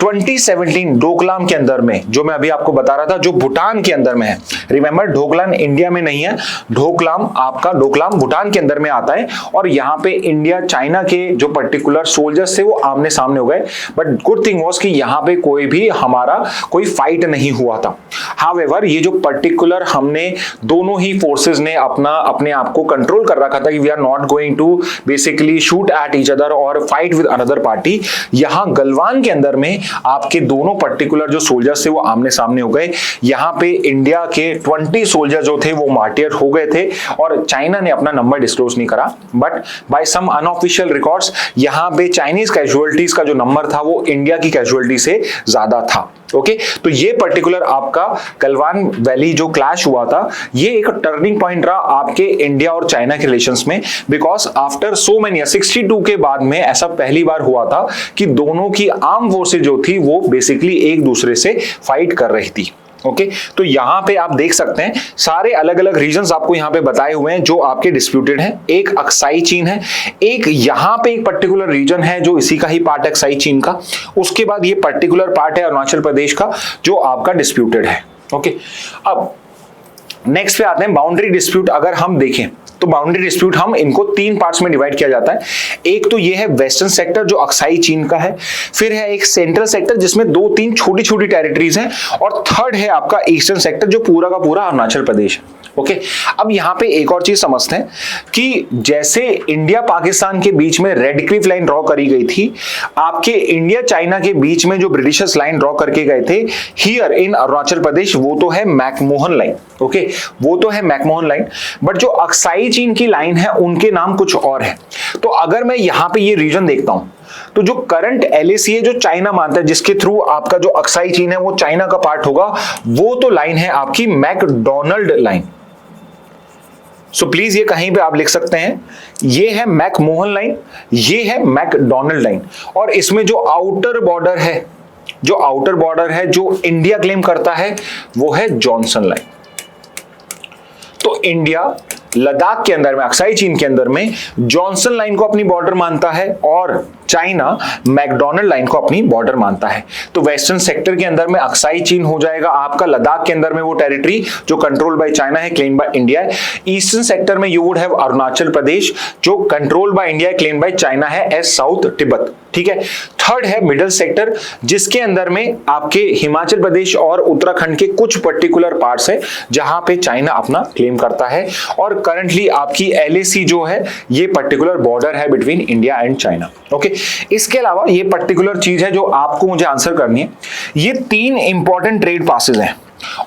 2017 डोकलाम के अंदर में, जो मैं अभी आपको बता रहा था, जो भूटान के अंदर में है, रिमेंबर डोकलाम इंडिया में नहीं है, डोकलाम भूटान के अंदर में आता है। और यहाँ पे इंडिया चाइना के जो पर्टिकुलर सोल्जर्स थे वो आमने सामने हो गए, बट गुड थिंग वाज कि यहाँ पे कोई भी हमारा कोई फाइट नहीं हुआ था। हाउएवर ये जो पर्टिकुलर हमने दोनों ही फोर्सेस ने अपने आप को कंट्रोल कर रखा था कि we are not going to basically shoot at each other और फाइट विद अनदर पार्टी, यहाँ गलवान के अंदर में आपके दोनों पर्टिकुलर जो सोल्जर्स थे वो आमने सामने हो गए। यहाँ पे इंडिया के 20 सोल्जर जो थे वो मार्टियर हो गए थे और चाइना ने अपना नंबर डिस्क्लोज नहीं करा, but by some unofficial records यहाँ पे चाइनीज कैजुअलिटीज का जो नंबर था वो इंडिया की कैजुअलिटी से ज्यादा था। ओके, तो ये पर्टिकुलर आपका गलवान वैली जो क्लैश हुआ था, ये एक टर्निंग पॉइंट रहा आपके इंडिया और चाइना के रिलेशंस में, बिकॉज आफ्टर सो मेनी 62 के बाद में ऐसा पहली बार हुआ था कि दोनों की आर्म फोर्सेज जो थी वो बेसिकली एक दूसरे से फाइट कर रही थी। ओके, तो यहां पे आप देख सकते हैं सारे अलग अलग रीजंस आपको यहां पे बताए हुए हैं जो आपके डिस्प्यूटेड हैं। एक अक्साई चीन है, एक यहां पे एक पर्टिकुलर रीजन है जो इसी का ही पार्ट है अक्साई चीन का, उसके बाद ये पर्टिकुलर पार्ट है अरुणाचल प्रदेश का जो आपका डिस्प्यूटेड है। ओके, अब नेक्स्ट पे आते हैं बाउंड्री डिस्प्यूट। अगर हम देखें तो बाउंड्री डिस्प्यूट हम इनको 3 पार्ट्स में डिवाइड किया जाता है। एक तो ये है वेस्टर्न सेक्टर जो अक्साई चीन का है, फिर है एक सेंट्रल सेक्टर जिसमें 2-3 छोटी छोटी टेरिटरीज हैं, और थर्ड है आपका ईस्टर्न सेक्टर जो पूरा का पूरा अरुणाचल प्रदेश है। ओके, अब यहां पे एक और चीज समझते हैं कि जैसे इंडिया पाकिस्तान के बीच में रेड क्लिफ लाइन ड्रॉ करी गई थी, आपके इंडिया चाइना के बीच में जो ब्रिटिशर्स लाइन ड्रॉ करके गए थे हियर इन अरुणाचल प्रदेश, वो तो है मैकमोहन लाइन। ओके, वो तो है मैकमोहन लाइन, बट जो अक्साई चीन की लाइन है उनके नाम कुछ और है। तो अगर मैं यहां पे ये रीजन देखता हूं तो जो करंट LAC है जो चाइना मानता है, जिसके थ्रू आपका जो अक्साई चीन है वो चाइना का पार्ट होगा, वो तो लाइन है आपकी मैकडोनाल्ड लाइन। सो प्लीज ये कहीं पे आप लिख सकते हैं, ये है मैकमोहन लाइन, ये है मैकडोनाल्ड लाइन, और इसमें जो आउटर बॉर्डर है जो इंडिया क्लेम करता है वो है जॉनसन लाइन। तो इंडिया लद्दाख के अंदर में अक्साई चीन के अंदर में जॉनसन लाइन को अपनी बॉर्डर मानता है और चाइना मैकडोनाल्ड लाइन को अपनी बॉर्डर मानता है। तो वेस्टर्न सेक्टर के अंदर में अक्साई चीन हो जाएगा आपका, लद्दाख के अंदर में वो टेरिटरी जो कंट्रोल बाय चाइना है, क्लेम बाय इंडिया है। ईस्टर्न सेक्टर में you would have Arunachal Pradesh जो कंट्रोल बाय इंडिया है, क्लेम बाय चाइना है एज साउथ तिब्बत। ठीक है, थर्ड है मिडिल सेक्टर जिसके अंदर में आपके हिमाचल प्रदेश और उत्तराखंड के कुछ पर्टिकुलर पार्ट्स है जहां पे चाइना अपना क्लेम करता है, और करंटली आपकी LAC जो है ये पर्टिकुलर बॉर्डर है between India and China. Okay, इसके अलावा ये पर्टिकुलर चीज है जो आपको मुझे आंसर करनी है। ये 3 इंपॉर्टेंट ट्रेड पासेस हैं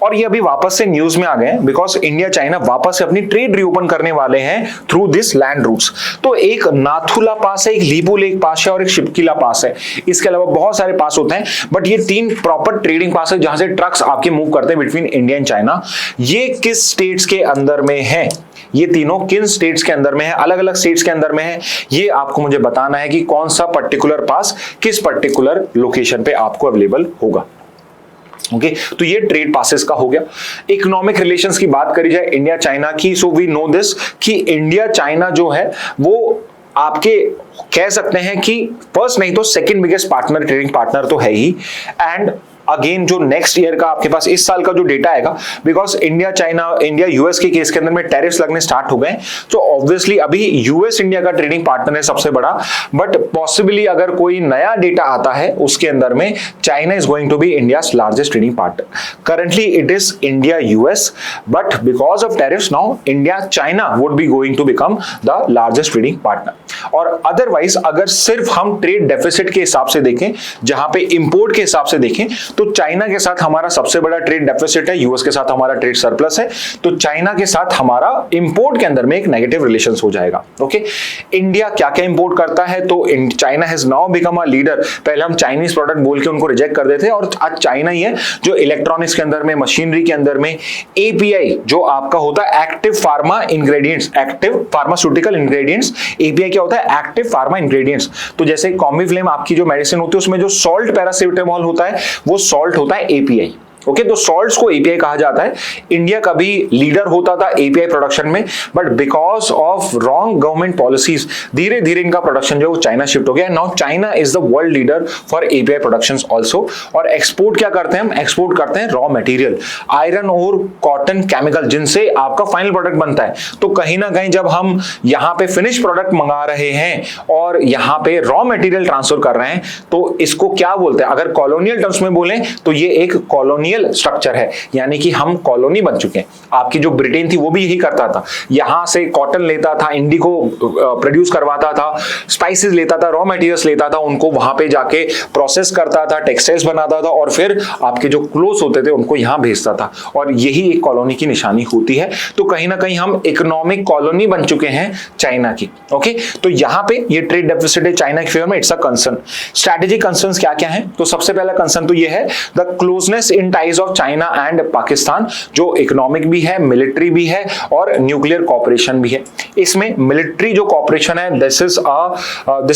और ये अभी वापस से न्यूज में आ गए हैं बिकॉज इंडिया चाइना वापस से अपनी ट्रेड रीओपन करने वाले हैं थ्रू दिस लैंड रूट्स। तो एक नाथुला पास है, एक लीबू लेक पास है और एक शिपकिला पास है। इसके अलावा बहुत सारे पास होते हैं, बट ये 3 प्रॉपर ट्रेडिंग पास है जहां से ट्रक्स आपके मूव करते हैं बिटवीन इंडिया एंड चाइना। ये किस स्टेट्स के अंदर में है, ये तीनों किन स्टेट्स के अंदर में है, अलग अलग स्टेट्स के अंदर में है, ये आपको मुझे बताना है कि कौन सा पर्टिकुलर पास किस पर्टिकुलर लोकेशन पे आपको अवेलेबल होगा। ओके, तो ये ट्रेड पासेस का हो गया। इकोनॉमिक रिलेशंस की बात करी जाए इंडिया चाइना की, सो वी नो दिस कि इंडिया चाइना जो है वो आपके कह सकते हैं कि फर्स्ट नहीं तो second biggest partner, trading partner तो है ही। एंड अगेन जो नेक्स्ट ईयर का आपके पास इस साल का जो डेटा आएगा, because India China, India US के केस के अंदर में टैरिफ्स लगने स्टार्ट हो गए, तो ऑब्वियसली अभी यूएस इंडिया का ट्रेडिंग पार्टनर है सबसे बड़ा, बट पॉसिबली अगर कोई नया डेटा आता है उसके अंदर में China is going to be India's largest trading partner. Currently it is India US, but because of tariffs now India China would be going to become the largest trading partner. और otherwise अगर सिर्फ हम trade deficit के हिसाब से देखें, जहां पे इंपोर्ट के हिसाब से देखें, तो चाइना के साथ हमारा सबसे बड़ा ट्रेड डेफिसिट है, यूएस के साथ हमारा ट्रेड सरप्लस है, तो चाइना के साथ हमारा इंपोर्ट के अंदर में एक नेगेटिव रिलेशंस हो जाएगा। ओके, इंडिया क्या क्या इंपोर्ट करता है, तो China has now become a leader. पहले हम चाइनीज प्रोडक्ट बोल के उनको रिजेक्ट कर देते, और आज चाइना ही है जो इलेक्ट्रॉनिक्स के अंदर में, मशीनरी के अंदर में एपीआई जो आपका होता है active pharma ingredients, active pharmaceutical ingredients, API क्या होता है एक्टिव फार्मा इंग्रेडिएंट्स। तो जैसे कॉम्बिफ्लेम आपकी जो मेडिसिन होती है उसमें जो सॉल्ट पैरासिटामोल होता है वो सॉल्ट होता है एपीआई। ओके, तो सॉल्ट्स को एपीआई कहा जाता है। इंडिया कभी लीडर होता था एपीआई प्रोडक्शन में, but because of wrong government policies धीरे धीरे इनका प्रोडक्शन जो चाइना शिफ्ट हो गया। Now China is the world leader for API productions also. और एक्सपोर्ट क्या करते हैं हम, एक्सपोर्ट करते हैं रॉ मटेरियल, आयरन और कॉटन, केमिकल, जिनसे आपका फाइनल प्रोडक्ट बनता है। तो कहीं ना कहीं जब हम यहाँ पे फिनिश प्रोडक्ट मंगा रहे हैं और यहाँ पे रॉ मटेरियल ट्रांसफर कर रहे हैं, तो इसको क्या बोलते हैं, अगर कॉलोनियल टर्म्स में बोलें तो ये एक कॉलोनियल स्ट्रक्चर है, यानी कि हम कॉलोनी बन चुके हैं। आपकी जो ब्रिटेन थी वो भी यही करता था, यहां से कॉटन लेता था, इंडिगो प्रोड्यूस करवाता था, स्पाइसेस लेता था, रॉ मटेरियल्स लेता था, उनको वहां पे जाके प्रोसेस करता था, टेक्सटाइल्स बनाता था, और फिर आपके जो क्लोथ्स होते थे उनको यहां भेजता था। और यही एक कॉलोनी की निशानी होती है। तो कहीं ना कहीं हम इकोनॉमिक कॉलोनी बन चुके हैं चाइना की। ओके, तो यहां पे ये ट्रेड डेफिसिट है चाइना के फेवर में, it's a concern. Strategic concerns क्या क्या है, तो सबसे पहला कंसर्न तो ये है the closeness in ties of China and Pakistan, जो इकोनॉमिक भी है, मिलिट्री भी है और न्यूक्लियर कॉपरेशन भी है। इसमें मिलिट्री जो कॉपरेशन है, this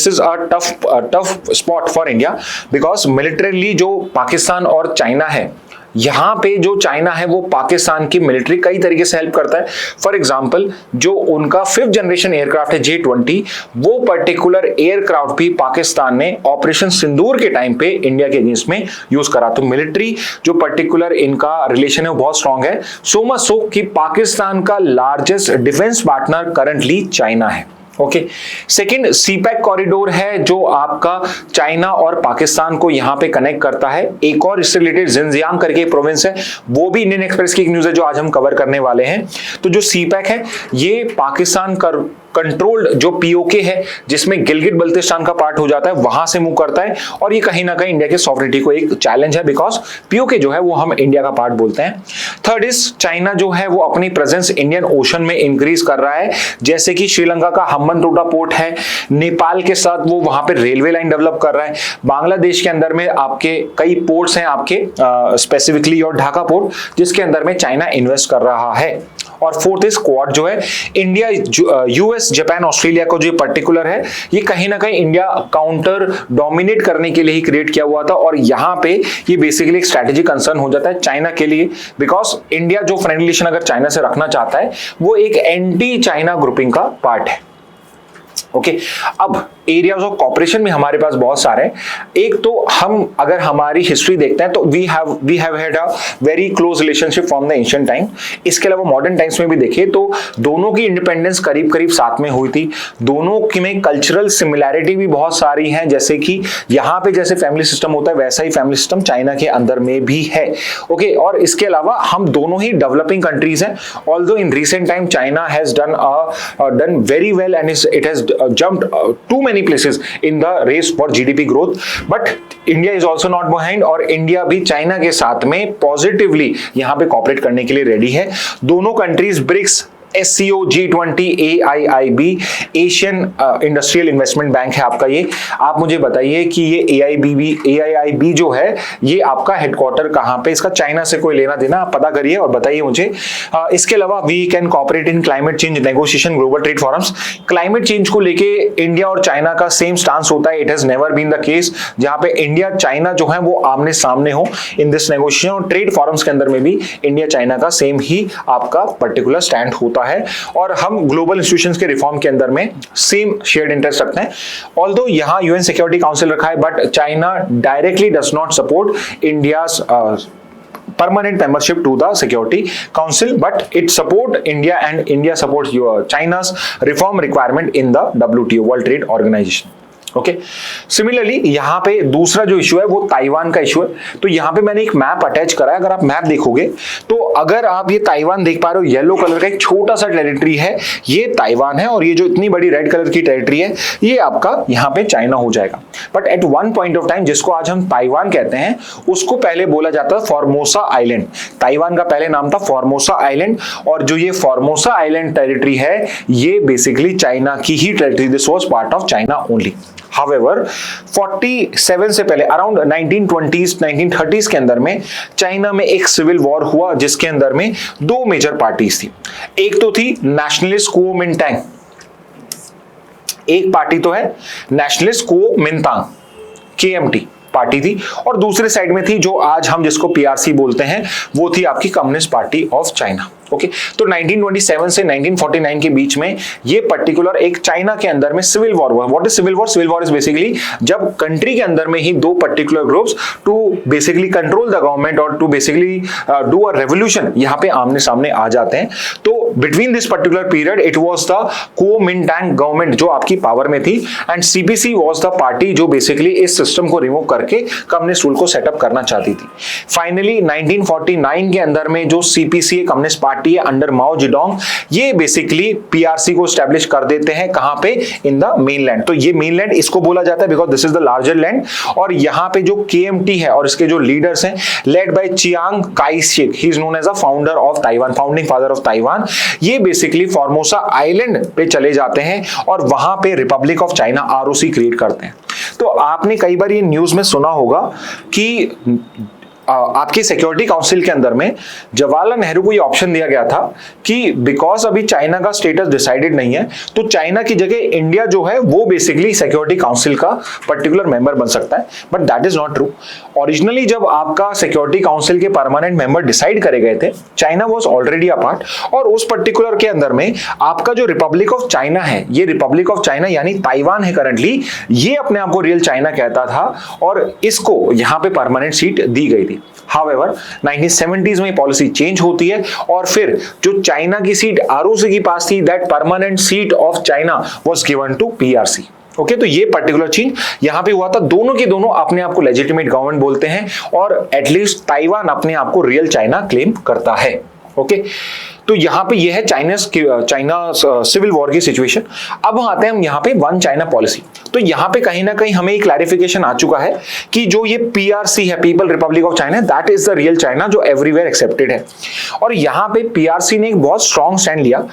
is a tough spot for India, because militarily जो पाकिस्तान और चाइना है, यहां पे जो चाइना है वो पाकिस्तान की मिलिट्री कई तरीके से हेल्प करता है। फॉर एग्जांपल जो उनका 5th जनरेशन एयरक्राफ्ट है J-20, वो पर्टिकुलर एयरक्राफ्ट भी पाकिस्तान ने ऑपरेशन सिंदूर के टाइम पे इंडिया के अगेंस्ट में यूज करा। तो मिलिट्री जो पर्टिकुलर इनका रिलेशन है वो बहुत स्ट्रांग है, सो मच सो कि पाकिस्तान का largest defence partner currently China है। ओके, सेकंड सीपैक कॉरिडोर है जो आपका चाइना और पाकिस्तान को यहां पे कनेक्ट करता है। एक और इससे रिलेटेड जिनजियांग करके प्रोविंस है, वो भी इंडियन एक्सप्रेस की एक न्यूज है जो आज हम कवर करने वाले हैं। तो जो सीपैक है ये पाकिस्तान का कंट्रोल्ड जो पीओके है, जिसमें गिलगित बल्तिस्तान का पार्ट हो जाता है, वहां से मूव करता है। और ये कहीं ना कहीं इंडिया के सॉवरेनिटी को एक चैलेंज है, बिकॉज पीओके जो है वो हम इंडिया का पार्ट बोलते हैं। थर्ड इज चाइना जो है वो अपनी प्रेजेंस इंडियन ओशन में इंक्रीज कर रहा है, जैसे कि श्रीलंका का हम्बनटोटा पोर्ट है, नेपाल के साथ वो वहां पे रेलवे लाइन डेवलप कर रहा है, बांग्लादेश के अंदर में आपके कई पोर्ट्स हैं आपके स्पेसिफिकली, और ढाका पोर्ट जिसके अंदर में चाइना इन्वेस्ट कर रहा है। और फोर्थ इज क्वाड जो है इंडिया, यूएस, जापान, ऑस्ट्रेलिया को जो पर्टिकुलर है, ये कहीं ना कहीं इंडिया काउंटर डोमिनेट करने के लिए ही क्रिएट किया हुआ था। और यहाँ पे ये बेसिकली एक स्ट्रेटेजिक कंसर्न हो जाता है चाइना के लिए, बिकॉज इंडिया जो फ्रेंडली रिलेशन अगर चाइना से रखना चाहता है वो एक एंटी चाइना ग्रुपिंग का पार्ट है। ओके, अब एरियाज ऑफ कॉपरेशन में हमारे पास बहुत सारे हैं। एक तो हम अगर हमारी हिस्ट्री देखते हैं तो we have had a very close relationship from the ancient time. इसके अलावा मॉडर्न टाइम्स में भी देखें तो दोनों की इंडिपेंडेंस करीब करीब साथ में हुई थी। दोनों की में कल्चरल सिमिलैरिटी भी बहुत सारी हैं, जैसे कि यहाँ पे जैसे फैमिली सिस्टम होता है वैसा ही फैमिली सिस्टम चाइना के अंदर में भी है। ओके, और इसके अलावा हम दोनों ही डेवलपिंग कंट्रीज हैं, although in recent time China has done very well and it has jumped too many places in the race for GDP growth, but India is also not behind, और India भी China के साथ में positively यहां पे cooperate करने के लिए रेडी है। दोनों countries BRICS, SCO, G20, AIIB, Asian industrial investment bank है आपका ये। आप मुझे बताइए कि ये AIIB जो है ये आपका हेडक्वार्टर कहां पे, इसका चाइना से कोई लेना देना, आप पता करिए और बताइए मुझे। इसके अलावा we can cooperate in climate change negotiation, global trade forums. Climate change को लेके इंडिया और चाइना का सेम स्टांस होता है, it has never been the case, जहां पे इंडिया चाइना जो है वो आमने सामने हो इन दिस नेगोशिएशन। और ट्रेड फोरम्स के अंदर में भी इंडिया चाइना का सेम ही आपका पर्टिकुलर स्टैंड होता चुका है और हम ग्लोबल इंस्टीट्यूशंस के रिफॉर्म के अंदर में सेम शेयर्ड इंटरेस्ट रखते हैं। ऑल्दो यहाँ यूएन सिक्योरिटी काउंसिल रखा है, but China directly does not support India's permanent membership to the Security Council, but it support India and India supports China's reform requirement in the WTO, World Trade Organization। Okay, similarly यहाँ पे दूसरा जो issue है वो Taiwan का issue है। तो यहाँ पे मैंने एक मैप अटैच करा है, अगर आप मैप देखोगे तो अगर आप ये ताइवान देख पा रहे हो, येलो कलर का एक छोटा सा टेरिटरी है, ये ताइवान है, और ये जो इतनी बड़ी रेड कलर की टेरिटरी है ये आपका यहाँ पे चाइना हो जाएगा। But at one point of time जिसको आज हम ताइवान कहते हैं, उसको पहले बोला जाता था फॉर्मोसा आइलैंड। ताइवान का पहले नाम था फॉर्मोसा आइलैंड, और जो ये फॉर्मोसा आइलैंड टेरिटरी है ये बेसिकली चाइना की ही territory, this was part of China only. However, 47 से पहले अराउंड 1920s 1930s के अंदर में चाइना में एक सिविल वॉर हुआ, जिसके अंदर में दो मेजर पार्टीज थी। एक तो थी नेशनलिस्ट कुओमिंटांग, एक पार्टी तो है नेशनलिस्ट कुओमिंतांग KMT पार्टी थी, और दूसरे साइड में थी जो आज हम जिसको PRC बोलते हैं, वो थी आपकी communist party of China. Okay, तो 1927 से 1949 के बीच में ये पर्टिकुलर एक चाइना के अंदर में सिविल वॉर हुआ। What is civil war? Civil war is basically जब कंट्री के अंदर में ही दो particular groups to basically control the government और to basically do a revolution यहाँ पे आमने सामने आ जाते हैं। तो between this particular period it was the Kuomintang government जो आपकी पावर में थी, and CPC was the party जो बेसिकली इस सिस्टम को रिमूव करके कम्युनिस्ट रूल को सेटअप करना चाहती थी। फाइनली 1949 के अंदर में जो CPC कम्युनिस्ट पार्टी अंडर माओ जेडोंग, ये बेसिकली PRC को एस्टैब्लिश कर देते हैं। कहां पे? In the mainland. तो ये मेनलैंड इसको बोला जाता है because this is the larger land, और यहां पे जो KMT है और इसके जो लीडर्स हैं led by Chiang Kai Shek, he is known as a founder of Taiwan, founding father of Taiwan. ये बेसिकली फॉर्मोसा आइलैंड पे चले जाते हैं और वहां पे Republic of China ROC create करते हैं। तो आपने कई बार ये न्यूज में सुना होगा कि आपकी सिक्योरिटी काउंसिल के अंदर में जवाहरलाल नेहरू को ये ऑप्शन दिया गया था कि बिकॉज अभी चाइना का स्टेटस डिसाइडेड नहीं है, तो चाइना की जगह इंडिया जो है वो बेसिकली सिक्योरिटी काउंसिल का पर्टिकुलर मेंबर बन सकता है। But that is not true. Originally जब आपका सिक्योरिटी काउंसिल के परमानेंट मेंबर डिसाइड करे गए थे, China was already a part, और उस पर्टिकुलर के अंदर में आपका जो रिपब्लिक ऑफ चाइना है, ये रिपब्लिक ऑफ चाइना यानी ताइवान है करंटली, ये अपने आप को रियल चाइना कहता था और इसको यहां पे परमानेंट सीट दी गई थी। However, 1970s में पॉलिसी चेंज होती है और फिर जो चाइना की सीट ROC के पास थी, that permanent seat of China was given to PRC। Okay, तो ये पर्टिकुलर चीज यहां पे हुआ था। दोनों के दोनों अपने आप को लेजिटिमेट गवर्नमेंट बोलते हैं और एटलीस्ट ताइवान अपने आप को रियल चाइना क्लेम करता है। ओके, तो यहां पे ये है चाइना सिविल वॉर की सिचुएशन। अब आते हैं हम यहां पे वन चाइना पॉलिसी। तो यहां पे कहीं ना कहीं हमें एक क्लैरिफिकेशन आ चुका है कि जो ये PRC है, people Republic of China, that is the real China जो एवरीवेयर एक्सेप्टेड है। और यहां पे PRC ने एक बहुत स्ट्रॉन्ग स्टैंड लिया।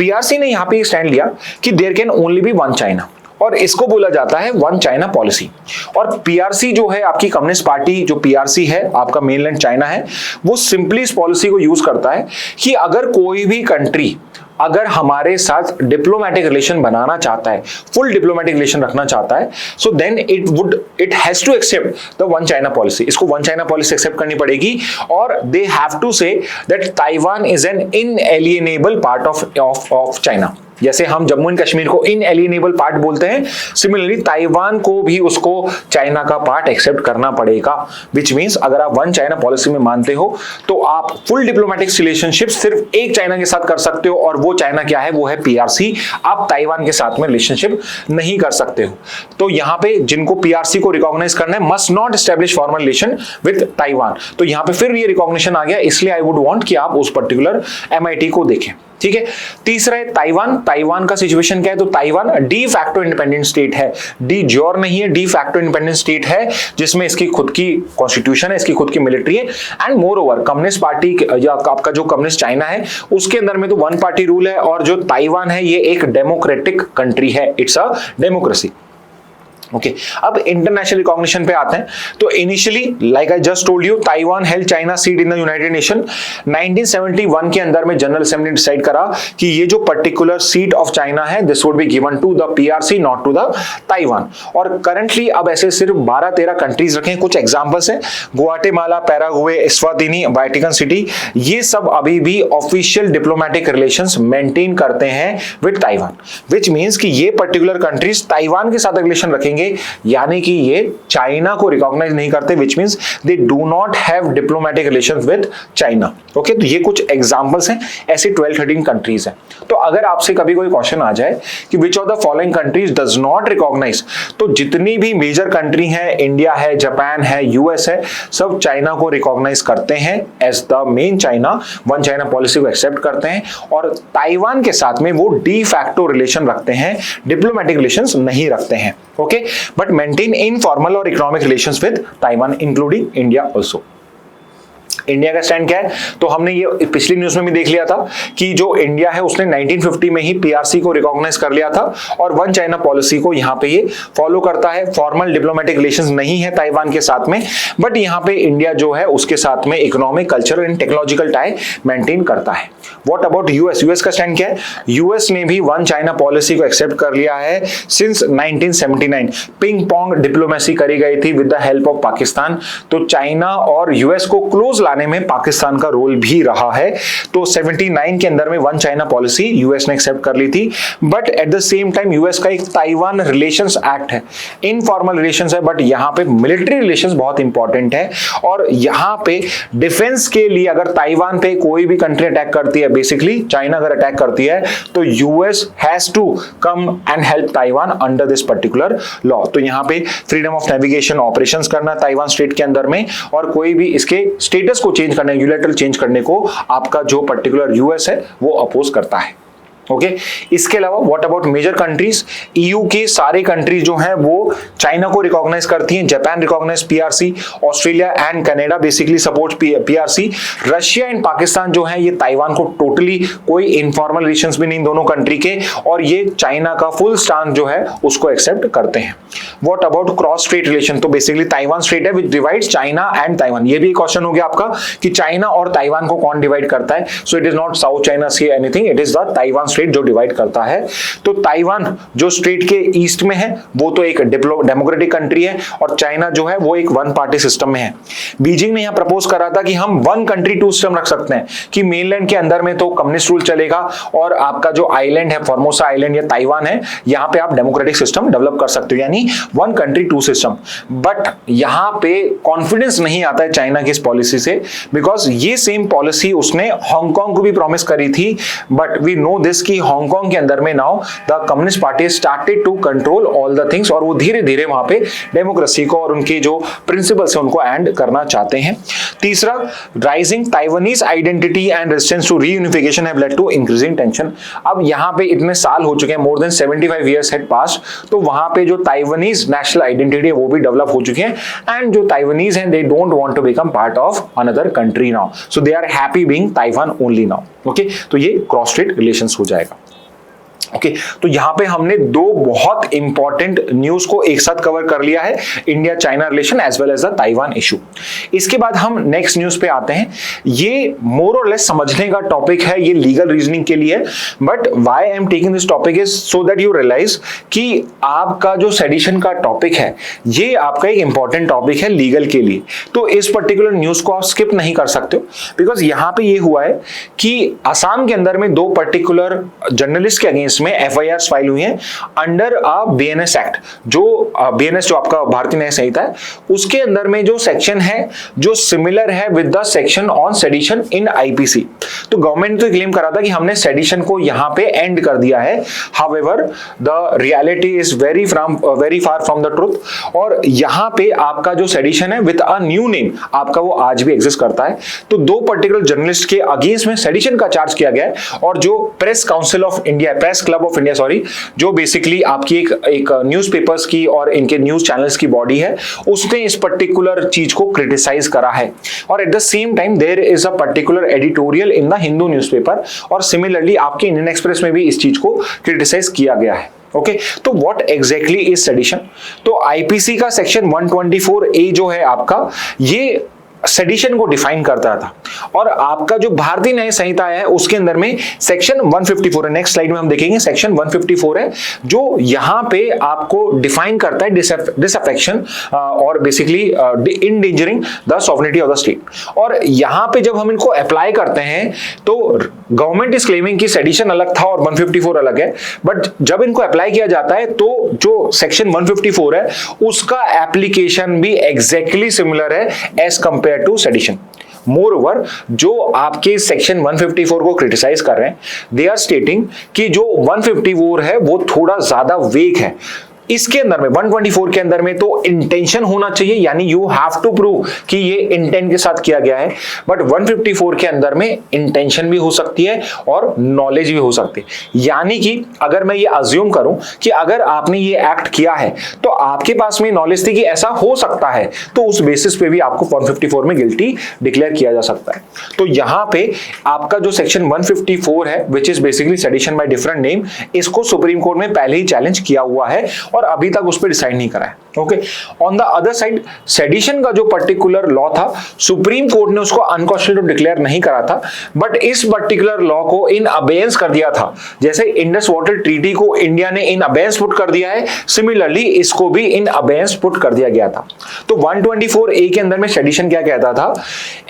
PRC ने यहां पे एक स्टैंड लिया कि there can only be one China, और इसको बोला जाता है वन चाइना पॉलिसी। और PRC जो है आपकी कम्युनिस्ट पार्टी, जो PRC है आपका मेनलैंड चाइना है, वो सिंपली इस पॉलिसी को यूज करता है कि अगर कोई भी कंट्री अगर हमारे साथ डिप्लोमेटिक रिलेशन बनाना चाहता है, फुल डिप्लोमेटिक रिलेशन रखना चाहता है, so then it has to accept the one China policy. इसको वन चाइना पॉलिसी एक्सेप्ट करनी पड़ेगी, और they have to say that Taiwan is an inalienable part of China. जैसे हम जम्मू एंड कश्मीर को इनएलिएनेबल पार्ट बोलते हैं, सिमिलरली ताइवान को भी उसको चाइना का पार्ट एक्सेप्ट करना पड़ेगा। विच मींस अगर आप वन चाइना पॉलिसी में मानते हो तो आप फुल डिप्लोमेटिक रिलेशनशिप सिर्फ एक चाइना के साथ कर सकते हो, और वो चाइना क्या है? वो है PRC। आप ताइवान के साथ में रिलेशनशिप नहीं कर सकते हो। तो यहाँ पे जिनको PRC को रिकॉग्नाइज करना है, must not establish formal relation with Taiwan. तो यहाँ पे फिर ये रिकॉग्निशन आ गया, इसलिए आई वुड वांट कि आप उस पर्टिकुलर MIT को देखें। ठीक है, तीसरा है ताइवान। ताइवान का सिचुएशन क्या है? तो Taiwan de facto independent state है, डी ज्योर नहीं है, डी फैक्टो इंडिपेंडेंट स्टेट है, जिसमें इसकी खुद की कॉन्स्टिट्यूशन है, इसकी खुद की मिलिट्री है, and more over communist party या आपका जो कम्युनिस्ट चाइना है उसके अंदर में तो वन पार्टी रूल है, और जो ताइवान है ये एक डेमोक्रेटिक कंट्री है, इट्स अ डेमोक्रेसी। ओके अब इंटरनेशनल रिकॉग्निशन पे आते हैं। तो initially like I just told you, Taiwan held China seat in the United nation. 1971 के अंदर में जनरल असेंबली ने डिसाइड करा कि ये जो पर्टिकुलर सीट ऑफ चाइना है this would be given to the PRC, not to the Taiwan. और करंटली अब ऐसे सिर्फ 12-13 कंट्रीज रखे हैं। कुछ एग्जांपल्स हैं, Guatemala, Paraguay, Eswatini, Vatican city, ये सब अभी भी ऑफिशियल डिप्लोमेटिक रिलेशंस मेंटेन करते हैं विद ताइवान, व्हिच मींस कि ये पर्टिकुलर कंट्रीज ताइवान के साथ रिलेशन रखेंगे, यानी कि ये चाइना को रिकॉग्नाइज नहीं करते, which means they do not have diplomatic relations with China. Okay, तो ये कुछ एग्जांपल्स हैं, ऐसे 12-13 कंट्रीज हैं। तो अगर आपसे कभी कोई क्वेश्चन आ जाए कि which of the following countries does not recognise, तो जितनी भी मेजर कंट्री हैं, इंडिया है, जापान है, यूएस है, सब चाइना को रिकॉग्नाइज करते हैं as the main China, one China policy को एक्सेप्ट करते हैं, और ताइवान के साथ में वो डी फैक्टो रिलेशन रखते हैं, डिप्लोमेटिक रिलेशंस नहीं रखते हैं। ओके, बट मेंटेन इनफॉर्मल और economic relations with Taiwan including India also. India का स्टैंड क्या है, तो हमने ये पिछली न्यूज में भी देख लिया था कि जो इंडिया है उसने 1950 में ही पीआरसी को रिकॉग्नाइज कर लिया था और वन चाइना पॉलिसी को यहाँ पे ये फॉलो करता है। फॉर्मल डिप्लोमेटिक रिलेशंस नहीं है ताइवान के साथ में, बट यहाँ पे इंडिया जो है उसके साथ में economic, cultural and technological tie maintain करता है। व्हाट अबाउट यूएस, यूएस का स्टैंड क्या है, यूएस ने भी वन चाइना पॉलिसी को एक्सेप्ट कर लिया है सिंस 1979। पिंग पोंग डिप्लोमेसी करी गई थी with the help of Pakistan, तो चाइना और यूएस को क्लोज लाने में पाकिस्तान का रोल भी रहा है। तो 79 के अंदर में वन चाइना पॉलिसी यूएस ने एक्सेप्ट कर ली थी, but at the same time US का एक ताइवान रिलेशंस एक्ट है, इनफॉर्मल रिलेशंस है, बट यहाँ पे मिलिट्री रिलेशंस बहुत इंपॉर्टेंट है। और यहाँ पे डिफेंस के लिए अगर ताइवान पे कोई भी कंट्री अटैक करती है, बेसिकली चाइना अगर अटैक करती है, तो US has to come and help Taiwan under this particular law. तो यहाँ पे फ्रीडम ऑफ नेविगेशन ऑपरेशंस करना ताइवान स्टेट के अंदर में, और कोई भी इसके स्टेटस को चेंज करने, यूनिलैटरल चेंज करने को आपका जो पर्टिकुलर यूएस है वो अपोज करता है। ओके, इसके अलावा what about major countries, EU के सारे कंट्रीज जो हैं वो चाइना को रिकॉग्नाइज करती हैं। Japan recognise PRC, Australia and Canada basically support PRC. Russia and Pakistan जो है ये ताइवान को टोटली कोई इनफॉर्मल रिलेशंस भी नहीं दोनों कंट्री के, और ये चाइना का फुल स्टांस जो है उसको एक्सेप्ट करते हैं। What about cross state relation, तो बेसिकली ताइवान स्टेट है विच डिवाइड्स चाइना एंड ताइवान। ये भी एक क्वेश्चन हो गया आपका कि चाइना और ताइवान को कौन डिवाइड करता है, so it is not south China see anything, it is the Taiwan state जो डिवाइड करता है। तो ताइवान जो स्टेट के ईस्ट में है वो तो एक डेमोक्रेटिक कंट्री है, और चाइना जो है वो एक वन पार्टी सिस्टम में है। बीजिंग ने यहां प्रपोज करा था कि हम वन कंट्री टू सिस्टम रख सकते हैं, कि मेनलैंड के अंदर में तो कम्युनिस्ट रूल चलेगा, और आपका जो आइलैंड है, फॉर्मोसा आइलैंड या ताइवान है, यहां पे आप डेमोक्रेटिक सिस्टम डेवलप कर सकते हो, यानी one country two system. But यहां पे कॉन्फिडेंस नहीं आता है चाइना की इस पॉलिसी से, बिकॉज ये सेम पॉलिसी उसने हांगकांग को भी प्रॉमिस करी थी, बट वी नो दिस की हांगकांग के अंदर में now the communist party started to control all the things, और वो धीरे धीरे वहां पे डेमोक्रेसी को और उनके जो प्रिंसिपल्स है उनको एंड करना चाहते हैं। तीसरा, rising Taiwanese identity and resistance to reunification have led to increasing tension. अब यहां पे इतने साल हो चुके हैं, more than 75 years had passed, तो वहां पे जो ताइवानीज नेशनल आइडेंटिटी है वो भी डेवलप हो चुकी है, एंड जो ताइवानीज हैं they don't want to become part of another country now, so they are happy being Taiwan only now. Okay, तो ये क्रॉस स्टेट रिलेशंस हो जाएगा। ओके, तो यहां पे हमने दो बहुत इंपॉर्टेंट न्यूज को एक साथ कवर कर लिया है, India China relation as well as the Taiwan issue. इसके बाद हम नेक्स्ट न्यूज पे आते हैं। ये मोर और लेस समझने का टॉपिक है, ये लीगल रीजनिंग के लिए, but why I am taking this topic is so that you realise कि आपका जो सेडिशन का टॉपिक है ये आपका एक इंपॉर्टेंट टॉपिक है लीगल के लिए। तो इस पर्टिकुलर न्यूज को आप स्किप नहीं कर सकते हो, बिकॉज यहां पे ये हुआ है कि असम के अंदर में दो पर्टिकुलर जर्नलिस्ट के अगेंस्ट में एफआईआर फाइल हुई हैं अंडर अ बीएनएस एक्ट। जो बीएनएस जो आपका भारतीय न्याय संहिता है उसके अंदर में जो सेक्शन है जो सिमिलर है with the section on sedition in IPC. तो गवर्नमेंट तो क्लेम करा था कि हमने सेडिशन को यहां पे एंड कर दिया है, however the reality is very far from the truth. और यहां पे आपका जो सेडिशन है विद अ न्यू नेम आपका वो आज भी एग्जिस्ट करता है। तो दो पर्टिकुलर जर्नलिस्ट के अगेंस्ट में सेडिशन का चार्ज किया गया है, और जो press council of India, press club of India sorry, जो बेसिकली आपकी एक न्यूज़पेपर्स की और इनके न्यूज चैनल्स की बॉडी है, उसने इस पर्टिकुलर चीज को क्रिटिसाइज करा है। और at the same time there is a particular editorial in the Hindu newspaper, और सिमिलरली आपके इंडियन एक्सप्रेस में भी इस चीज को क्रिटिसाइज किया गया है। ओके तो व्हाट एग्जैक्टली इज सेडिशन? तो आईपीसी का सेक्शन 124A जो है आपका, ये सेडिशन को डिफाइन करता था। और आपका जो भारतीय न्याय संहिता है उसके अंदर में सेक्शन 154 है, नेक्स्ट स्लाइड में हम देखेंगे, सेक्शन 154 है जो यहां पे आपको डिफाइन करता है डिसअफेक्शन और basically endangering the sovereignty of the state. और यहां पे जब हम इनको अप्लाई करते हैं तो गवर्नमेंट इज क्लेमिंग कि सेडिशन अलग था और 154 अलग है, बट जब इनको अप्लाई किया जाता है तो जो सेक्शन 154 है उसका एप्लीकेशन भी एग्जैक्टली सिमिलर है as compare to sedition. Moreover जो आपके सेक्शन 154 को क्रिटिसाइज कर रहे हैं, दे आर स्टेटिंग कि जो 154 है वो थोड़ा ज्यादा वेग है। इसके अंदर में 124 के अंदर में तो इंटेंशन होना चाहिए, यानी यू हैव टू प्रूव कि ये इंटेंट के साथ किया गया है, बट 154 के अंदर में इंटेंशन भी हो सकती है और नॉलेज भी हो सकती है। यानी कि अगर मैं ये अज्यूम करूं कि अगर आपने ये एक्ट किया है तो आपके पास में नॉलेज थी कि ऐसा हो सकता है, तो उस बेसिस पे भी आपको 154 में गिल्टी डिक्लेयर किया जा सकता है। तो यहां पे आपका जो सेक्शन 154 है विच is basically sedition by different name, इसको सुप्रीम कोर्ट में पहले ही चैलेंज किया हुआ है और अभी तक उस पर डिसाइड नहीं करा है। Okay, on the other side sedition का जो पर्टिकुलर लॉ था, सुप्रीम कोर्ट ने उसको अनकॉन्स्टिट्यूशनल डिक्लेयर नहीं करा था, बट इस पर्टिकुलर लॉ को इन अबेयंस कर दिया था। जैसे इंडस वाटर ट्रीटी को इंडिया ने इन अबेयंस पुट कर दिया है, सिमिलरली इसको भी इन अबेयंस पुट कर दिया गया था। तो 124A के अंदर में सेडिशन क्या कहता था?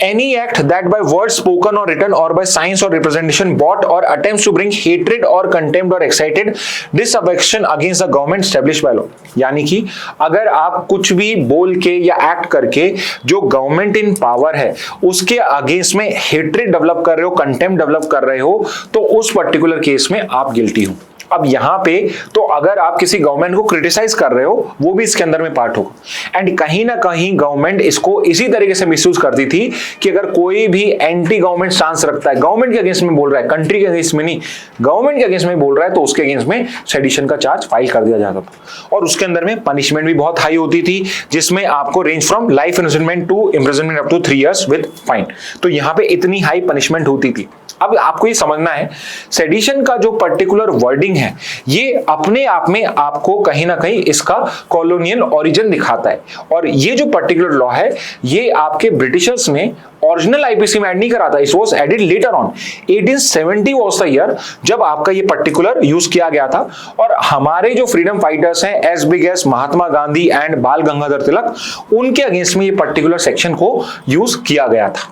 Any act that by word spoken और रिटन और बाय साइंस और रिप्रेजेंटेशन बॉट और अटेम्प्ट्स टू ब्रिंग हेट्रेड और कंटेम्प्ट और excited disaffection against the government established by law. यानी कि अगर आप कुछ भी बोल के या एक्ट करके जो गवर्नमेंट इन पावर है उसके अगेंस्ट में हेट्रेड डेवलप कर रहे हो, कंटेम्प्ट डेवलप कर रहे हो, तो उस पर्टिकुलर केस में आप गिल्टी हो। अब यहां पे तो अगर आप किसी गवर्नमेंट को क्रिटिसाइज कर रहे हो वो भी इसके अंदर में पार्ट होगा। एंड कहीं ना कहीं गवर्नमेंट इसको इसी तरीके से मिसयूज करती थी कि अगर कोई भी एंटी गवर्नमेंट स्टांस रखता है, गवर्नमेंट के अगेंस्ट में बोल रहा है, कंट्री के अगेंस्ट में नहीं, गवर्नमेंट के अगेंस्ट में बोल रहा है, तो उसके अगेंस्ट में सेडिशन का चार्ज फाइल कर दिया जाता था। और उसके अंदर में पनिशमेंट भी बहुत हाई होती थी, जिसमें आपको range from life imprisonment to imprisonment up to 3 years with fine. तो यहां पे इतनी हाई पनिशमेंट होती थी। अब आपको ये समझना है सेडिशन का जो पर्टिकुलर वर्डिंग है ये अपने आप में आपको कहीं ना कहीं इसका कॉलोनियल ओरिजिन दिखाता है। और ये जो पर्टिकुलर लॉ है ये आपके ब्रिटिशर्स ने ओरिजिनल आईपीसी में ऐड नहीं करा था, it was added later on. 1870 was the year जब आपका ये पर्टिकुलर यूज किया गया था। और हमारे जो फ्रीडम फाइटर्स हैं as big as Mahatma Gandhi and Bal Gangadhar तिलक, उनके अगेंस्ट में ये पर्टिकुलर सेक्शन को यूज किया गया था।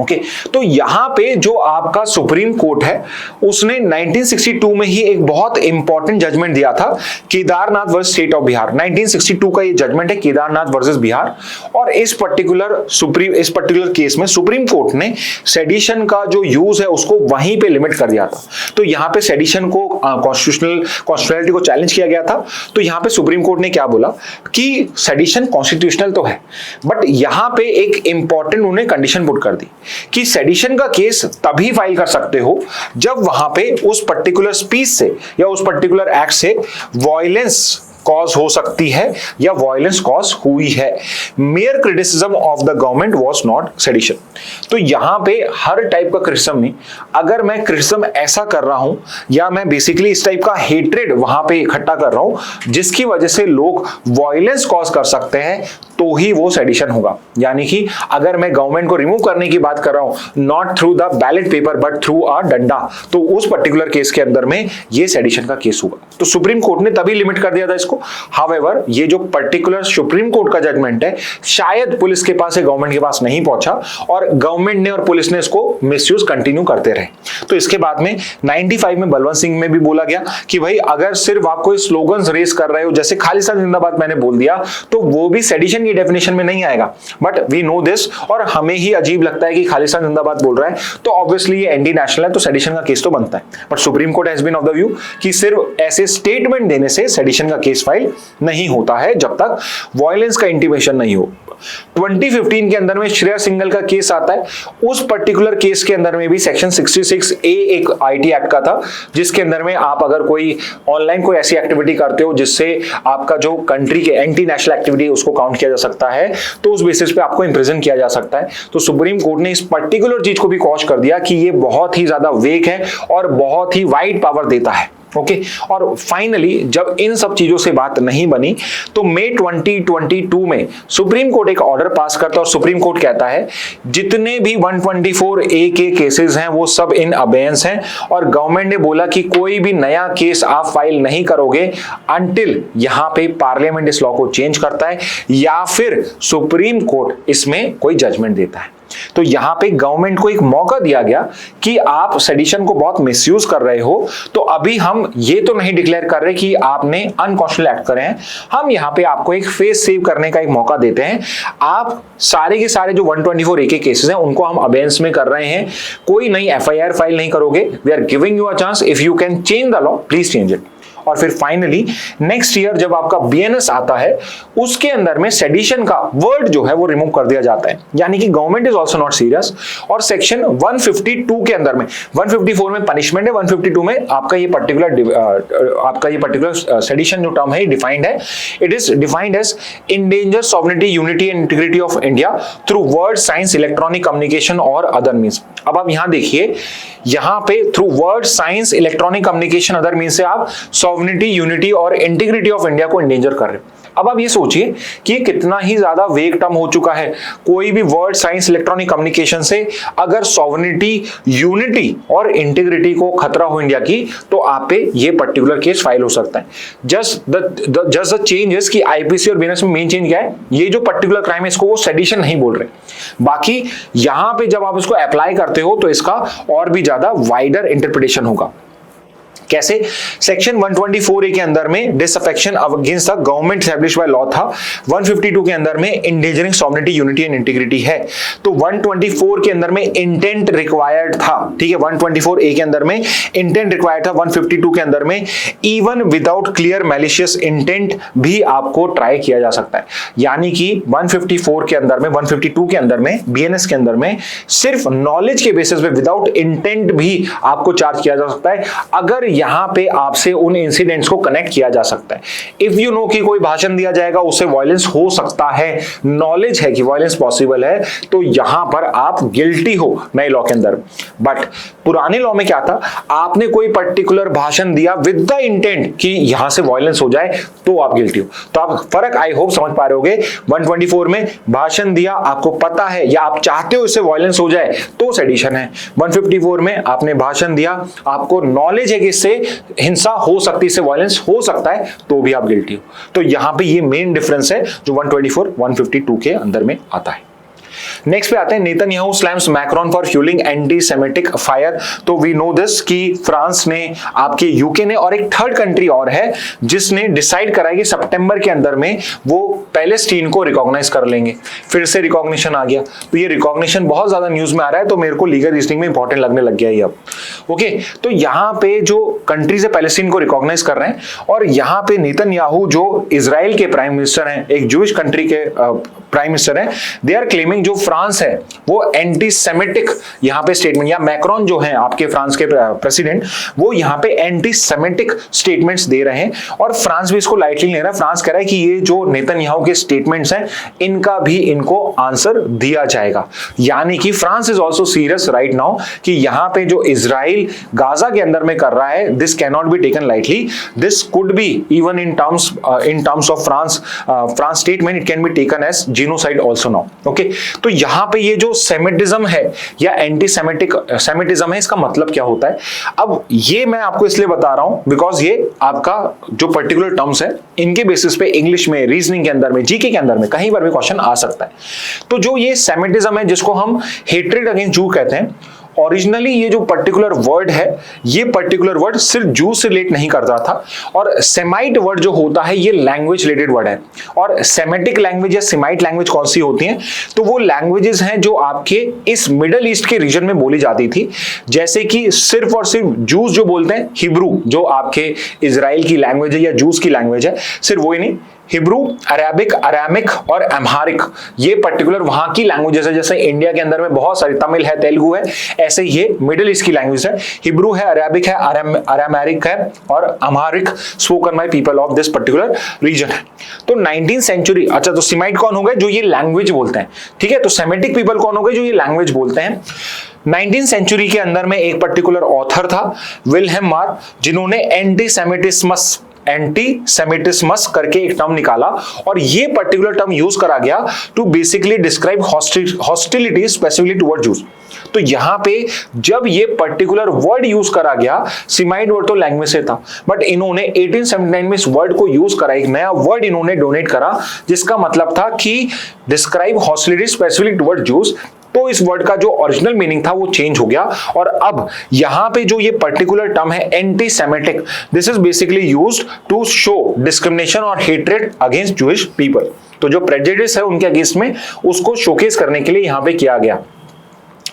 ओके, तो यहां पे जो आपका सुप्रीम कोर्ट है उसने 1962 में ही एक बहुत इंपॉर्टेंट जजमेंट दिया था, Kedarnath versus state of Bihar. 1962 का ये जजमेंट है, केदारनाथ वर्सेस बिहार। और इस पर्टिकुलर केस में सुप्रीम कोर्ट ने सेडिशन का जो यूज है उसको वहीं पे लिमिट कर दिया था। तो यहां पे सेडिशन को कॉन्स्टिट्यूशनलिटी को चैलेंज किया गया था। तो यहां पे सुप्रीम कोर्ट ने क्या बोला कि सेडिशन कॉन्स्टिट्यूशनल तो है, बट यहां पे एक इंपॉर्टेंट उन्होंने कंडीशन पुट कर दी कि सेडिशन का केस तभी फाइल कर सकते हो जब वहां पे उस पर्टिकुलर स्पीच से या उस पर्टिकुलर एक्ट से वॉयलेंस कॉज हो सकती है या वॉयलेंस कॉज हुई है। Mayor criticism of the government was not sedition. तो यहां पे हर टाइप का क्रिटिसिज्म नहीं, अगर मैं क्रिटिसिज्म ऐसा कर रहा हूं या मैं बेसिकली इस टाइप का हेट्रेड वहां पे इकट्ठा कर रहा हूं जिसकी वजह से लोग वॉयलेंस कॉज कर सकते हैं, तो ही वो सेडिशन होगा। यानी कि अगर मैं गवर्नमेंट को रिमूव करने की बात कर रहा हूं not through the ballot paper but through a डंडा, तो उस पर्टिकुलर केस के अंदर में ये सेडिशन का केस होगा। तो सुप्रीम कोर्ट ने तभी लिमिट कर दिया था इसको। हाउएवर ये जो पर्टिकुलर सुप्रीम कोर्ट का जजमेंट है शायद पुलिस के पास है, गवर्नमेंट के पास नहीं पहुंचा और गवर्नमेंट ने और पुलिस ने इसको मिसयूज कंटिन्यू करते रहे। तो इसके बाद में 95 में बलवंत सिंह में भी बोला गया कि भाई अगर सिर्फ आप कोई स्लोगन्स रेस कर रहे हो, जैसे खालिस्तान जिंदाबाद मैंने बोल दिया, तो वो भी सेडिशन की डेफिनेशन में नहीं आएगा। बट वी नो दिस, और हमें ही अजीब लगता है कि खालिस्तान जिंदाबाद बोल रहा है तो ऑब्वियसली ये एंटी नेशनल है, तो सेडिशन का केस तो बनता है। But Supreme Court has been of the view कि सिर्फ ऐसे स्टेटमेंट देने से सेडिशन का केस फाइल नहीं होता है जब तक वॉयलेंस का इंटीमेशन नहीं हो। 2015 के अंदर में श्रेया सिंघल का केस आता है। उस पर्टिकुलर केस के अंदर में भी सेक्शन 66A एक आईटी एक्ट का था, जिसके अंदर में आप अगर कोई ऑनलाइन कोई ऐसी एक्टिविटी करते हो जिससे आपका जो कंट्री के एंटी नेशनल एक्टिविटी उसको काउंट किया जा सकता है, तो उस बेसिस पे आपको इंप्रिजन किया जा सकता है। तो सुप्रीम कोर्ट ने इस पर्टिकुलर चीज को भी कॉश कर दिया कि ये बहुत ही ज्यादा वेक है और बहुत ही वाइड पावर देता है। ओके। और फाइनली जब इन सब चीजों से बात नहीं बनी तो मई 2022 में सुप्रीम कोर्ट एक ऑर्डर पास करता है और सुप्रीम कोर्ट कहता है जितने भी 124A के केसेस हैं वो सब इन अबेयंस हैं और गवर्नमेंट ने बोला कि कोई भी नया केस आप फाइल नहीं करोगे अनटिल यहां पे पार्लियामेंट इस लॉ को चेंज करता है या फिर सुप्रीम कोर्ट इसमें कोई जजमेंट देता है। तो यहां पे गवर्नमेंट को एक मौका दिया गया कि आप सेडिशन को बहुत मिसयूज कर रहे हो, तो अभी हम ये तो नहीं डिक्लेयर कर रहे कि आपने अनकॉन्स्टिट्यूशनल एक्ट करे हैं, हम यहां पे आपको एक फेस सेव करने का एक मौका देते हैं। आप सारे के सारे जो 124A के केसेस हैं उनको हम अबेंस में कर रहे हैं, कोई नई FIR फाइल नहीं करोगे। We are giving you a chance, if you can change the law please change it. और फिर फाइनली नेक्स्ट ईयर जब आपका BNS आता है उसके अंदर में सेडिशन का वर्ड जो है वो रिमूव कर दिया जाता है, यानी कि government is also not serious. और सेक्शन 152 के अंदर में 154 में पनिशमेंट है, 152 में आपका ये पर्टिकुलर सेडिशन जो टर्म है डिफाइंड है। It is defined as endanger sovereignty unity and integrity of India through word signs electronic communication और अदर मीन्स। अब आप यहां देखिए, यहां पे through word signs electronic communication other means से आप सॉवरेनिटी यूनिटी और इंटीग्रिटी ऑफ इंडिया को इंडेंजर कर रहे हो। अब आप ये सोचिए कि कितना ही ज्यादा वेग टर्म हो चुका है। कोई भी वर्ड साइंस इलेक्ट्रॉनिक कम्युनिकेशन से अगर सॉवरेनिटी यूनिटी और इंटीग्रिटी को खतरा हो इंडिया की तो आप पे ये पर्टिकुलर केस फाइल हो सकता है। जस्ट द चेंजेस कि IPC और BNS में मेन चेंज क्या है, ये जो पर्टिकुलर क्राइम है इसको वो सेडिशन नहीं बोल रहे, बाकी यहां पे जब आप इसको अप्लाई करते हो तो इसका और भी ज्यादा वाइडर इंटरप्रिटेशन होगा। कैसे? सेक्शन 124A के अंदर में disaffection against the government established by law था, 152 के अंदर में endangering sovereignty unity and integrity है। तो 124 के अंदर में इंटेंट रिक्वायर्ड था, ठीक है, 124A के अंदर में इंटेंट रिक्वायर्ड था, 152 के अंदर में even without clear malicious intent भी आपको ट्राई किया जा सकता है। यानी कि 154 के अंदर में 152 के अंदर में BNS के अंदर में सिर्फ नॉलेज के बेसिस पे विदाउट इंटेंट भी आपको चार्ज किया जा सकता है अगर यहां पे आपसे उन इंसिडेंट्स को कनेक्ट किया जा सकता है। इफ यू नो कि कोई भाषण दिया जाएगा उससे वायलेंस हो सकता है, नॉलेज है कि वायलेंस पॉसिबल है, तो यहां पर आप गिल्टी हो नए लॉ के अंदर। बट पुराने लॉ में क्या था, आपने कोई पर्टिकुलर भाषण दिया विद द इंटेंट कि यहां से वायलेंस हो जाए तो आप गिल्टी हो। तो आप फर्क आई होप समझ पा रहे होगे। 124 में भाषण दिया, आपको पता है या आप चाहते हो इससे वायलेंस हो जाए तो सेडिशन है। 154 में आपने भाषण दिया, आपको नॉलेज है कि इससे हिंसा हो सकती है, इससे वायलेंस हो सकता है, तो भी आप गिल्टी हो। तो यहां पे ये मेन डिफरेंस है जो 124 152 के अंदर में आता है। नेक्स्ट पे आते हैं, Netanyahu slams Macron for fuelling anti semitic fire. तो वी नो दिस कि फ्रांस ने, आपके यूके ने और एक थर्ड कंट्री और है जिसने डिसाइड करा है कि सितंबर के अंदर में वो पैलेस्टीन को रिकॉग्नाइज कर लेंगे। फिर से रिकॉग्निशन आ गया, तो ये रिकॉग्निशन बहुत ज्यादा न्यूज में आ रहा है, तो मेरे को लीगल रीजनिंग में इंपॉर्टेंट लगने लग गया ये अब। ओके, तो यहां पे जो कंट्रीज है पैलेस्टीन को रिकॉग्नाइज कर रहे हैं और यहां पे नेतन्याहू जो इजराइल के प्राइम मिनिस्टर हैं, एक जूइश कंट्री के प्राइम मिनिस्टर हैं, दे आर क्लेमिंग जो फ्रांस है वो एंटी सेमेटिक यहां पे स्टेटमेंट, या मैक्रोन जो है आपके फ्रांस के प्रेसिडेंट, वो यहां पे एंटी सेमेटिक स्टेटमेंट्स दे रहे हैं और फ्रांस भी इसको लाइटली ले रहा है। फ्रांस कह रहा है कि ये जो नेतन्याहू के स्टेटमेंट्स हैं इनका भी इनको आंसर दिया जाएगा। यानी कि France is also serious right now कि यहां पे जो इजराइल गाजा के अंदर में कर रहा है, this can not be taken lightly, this could be even in terms of France statement, it can be taken as genocide also now. Okay, तो यहां पे ये जो सेमेटिज्म है या एंटी सेमेटिज्म है, इसका मतलब क्या होता है? अब ये मैं आपको इसलिए बता रहा हूं बिकॉज ये आपका जो पर्टिकुलर टर्म्स है इनके बेसिस पे इंग्लिश में, रीजनिंग के अंदर में, जीके के अंदर में कहीं पर भी क्वेश्चन आ सकता है। तो जो ये सेमेटिज्म है जिसको हम हेट्रेड अगेंस्ट जू कहते हैं, ओरिजिनली ये जो पर्टिकुलर वर्ड है, ये पर्टिकुलर वर्ड सिर्फ जू से रिलेट नहीं करता था, और सेमाइट वर्ड जो होता है ये लैंग्वेज रिलेटेड वर्ड है। और सेमेटिक लैंग्वेज या सेमाइट लैंग्वेज कौन सी होती हैं? तो वो लैंग्वेजेस हैं जो आपके इस मिडल ईस्ट के रीजन में बोली जाती थी, जैसे कि सिर्फ और सिर्फ जूस जो बोलते हैं, हिब्रू जो आपके इजराइल की लैंग्वेज है या जूस की लैंग्वेज है, सिर्फ वही नहीं, हिब्रू, अरेबिक, अरामिक और अम्हारिक, ये पर्टिकुलर वहां की लैंग्वेजेस है। जैसे इंडिया के अंदर में बहुत सारी तमिल है, तेलुगु है, ऐसे ये मिडिल ईस्ट की लैंग्वेज है। हिब्रू है, अरेबिक है, अरामैरिक है और Amharic spoken by people of this particular region है। तो 19th सेंचुरी, अच्छा, तो सेमाइट कौन हो गए? जो ये लैंग्वेज बोलते हैं, ठीक है। तो सेमेटिक पीपल कौन हो गए? जो ये लैंग्वेज बोलते हैं। 19th सेंचुरी के अंदर में एक पर्टिकुलर ऑथर था विल्हेम मार, जिन्होंने एंटी सेमिटिज्मस करके एक टर्म निकाला और ये पर्टिकुलर टर्म यूज करा गया to basically describe hostility specifically toward Jews. तो यहां पे जब ये पर्टिकुलर वर्ड यूज करा गया, सिमाइड वर्ड तो लैंग्वेज से था, बट इन्होंने 1879 में इस वर्ड को यूज करा, एक नया वर्ड इन्होंने डोनेट करा जिसका मतलब था कि describe hostility specific toward Jews. तो इस वर्ड का जो ओरिजिनल मीनिंग था वो चेंज हो गया और अब यहां पे जो ये पर्टिकुलर टर्म है anti semitic, this is basically used to show discrimination और हेट्रेड अगेंस्ट जूइश पीपल। तो जो प्रेजुडिस है उनके अगेंस्ट में उसको शोकेस करने के लिए यहां पे किया गया।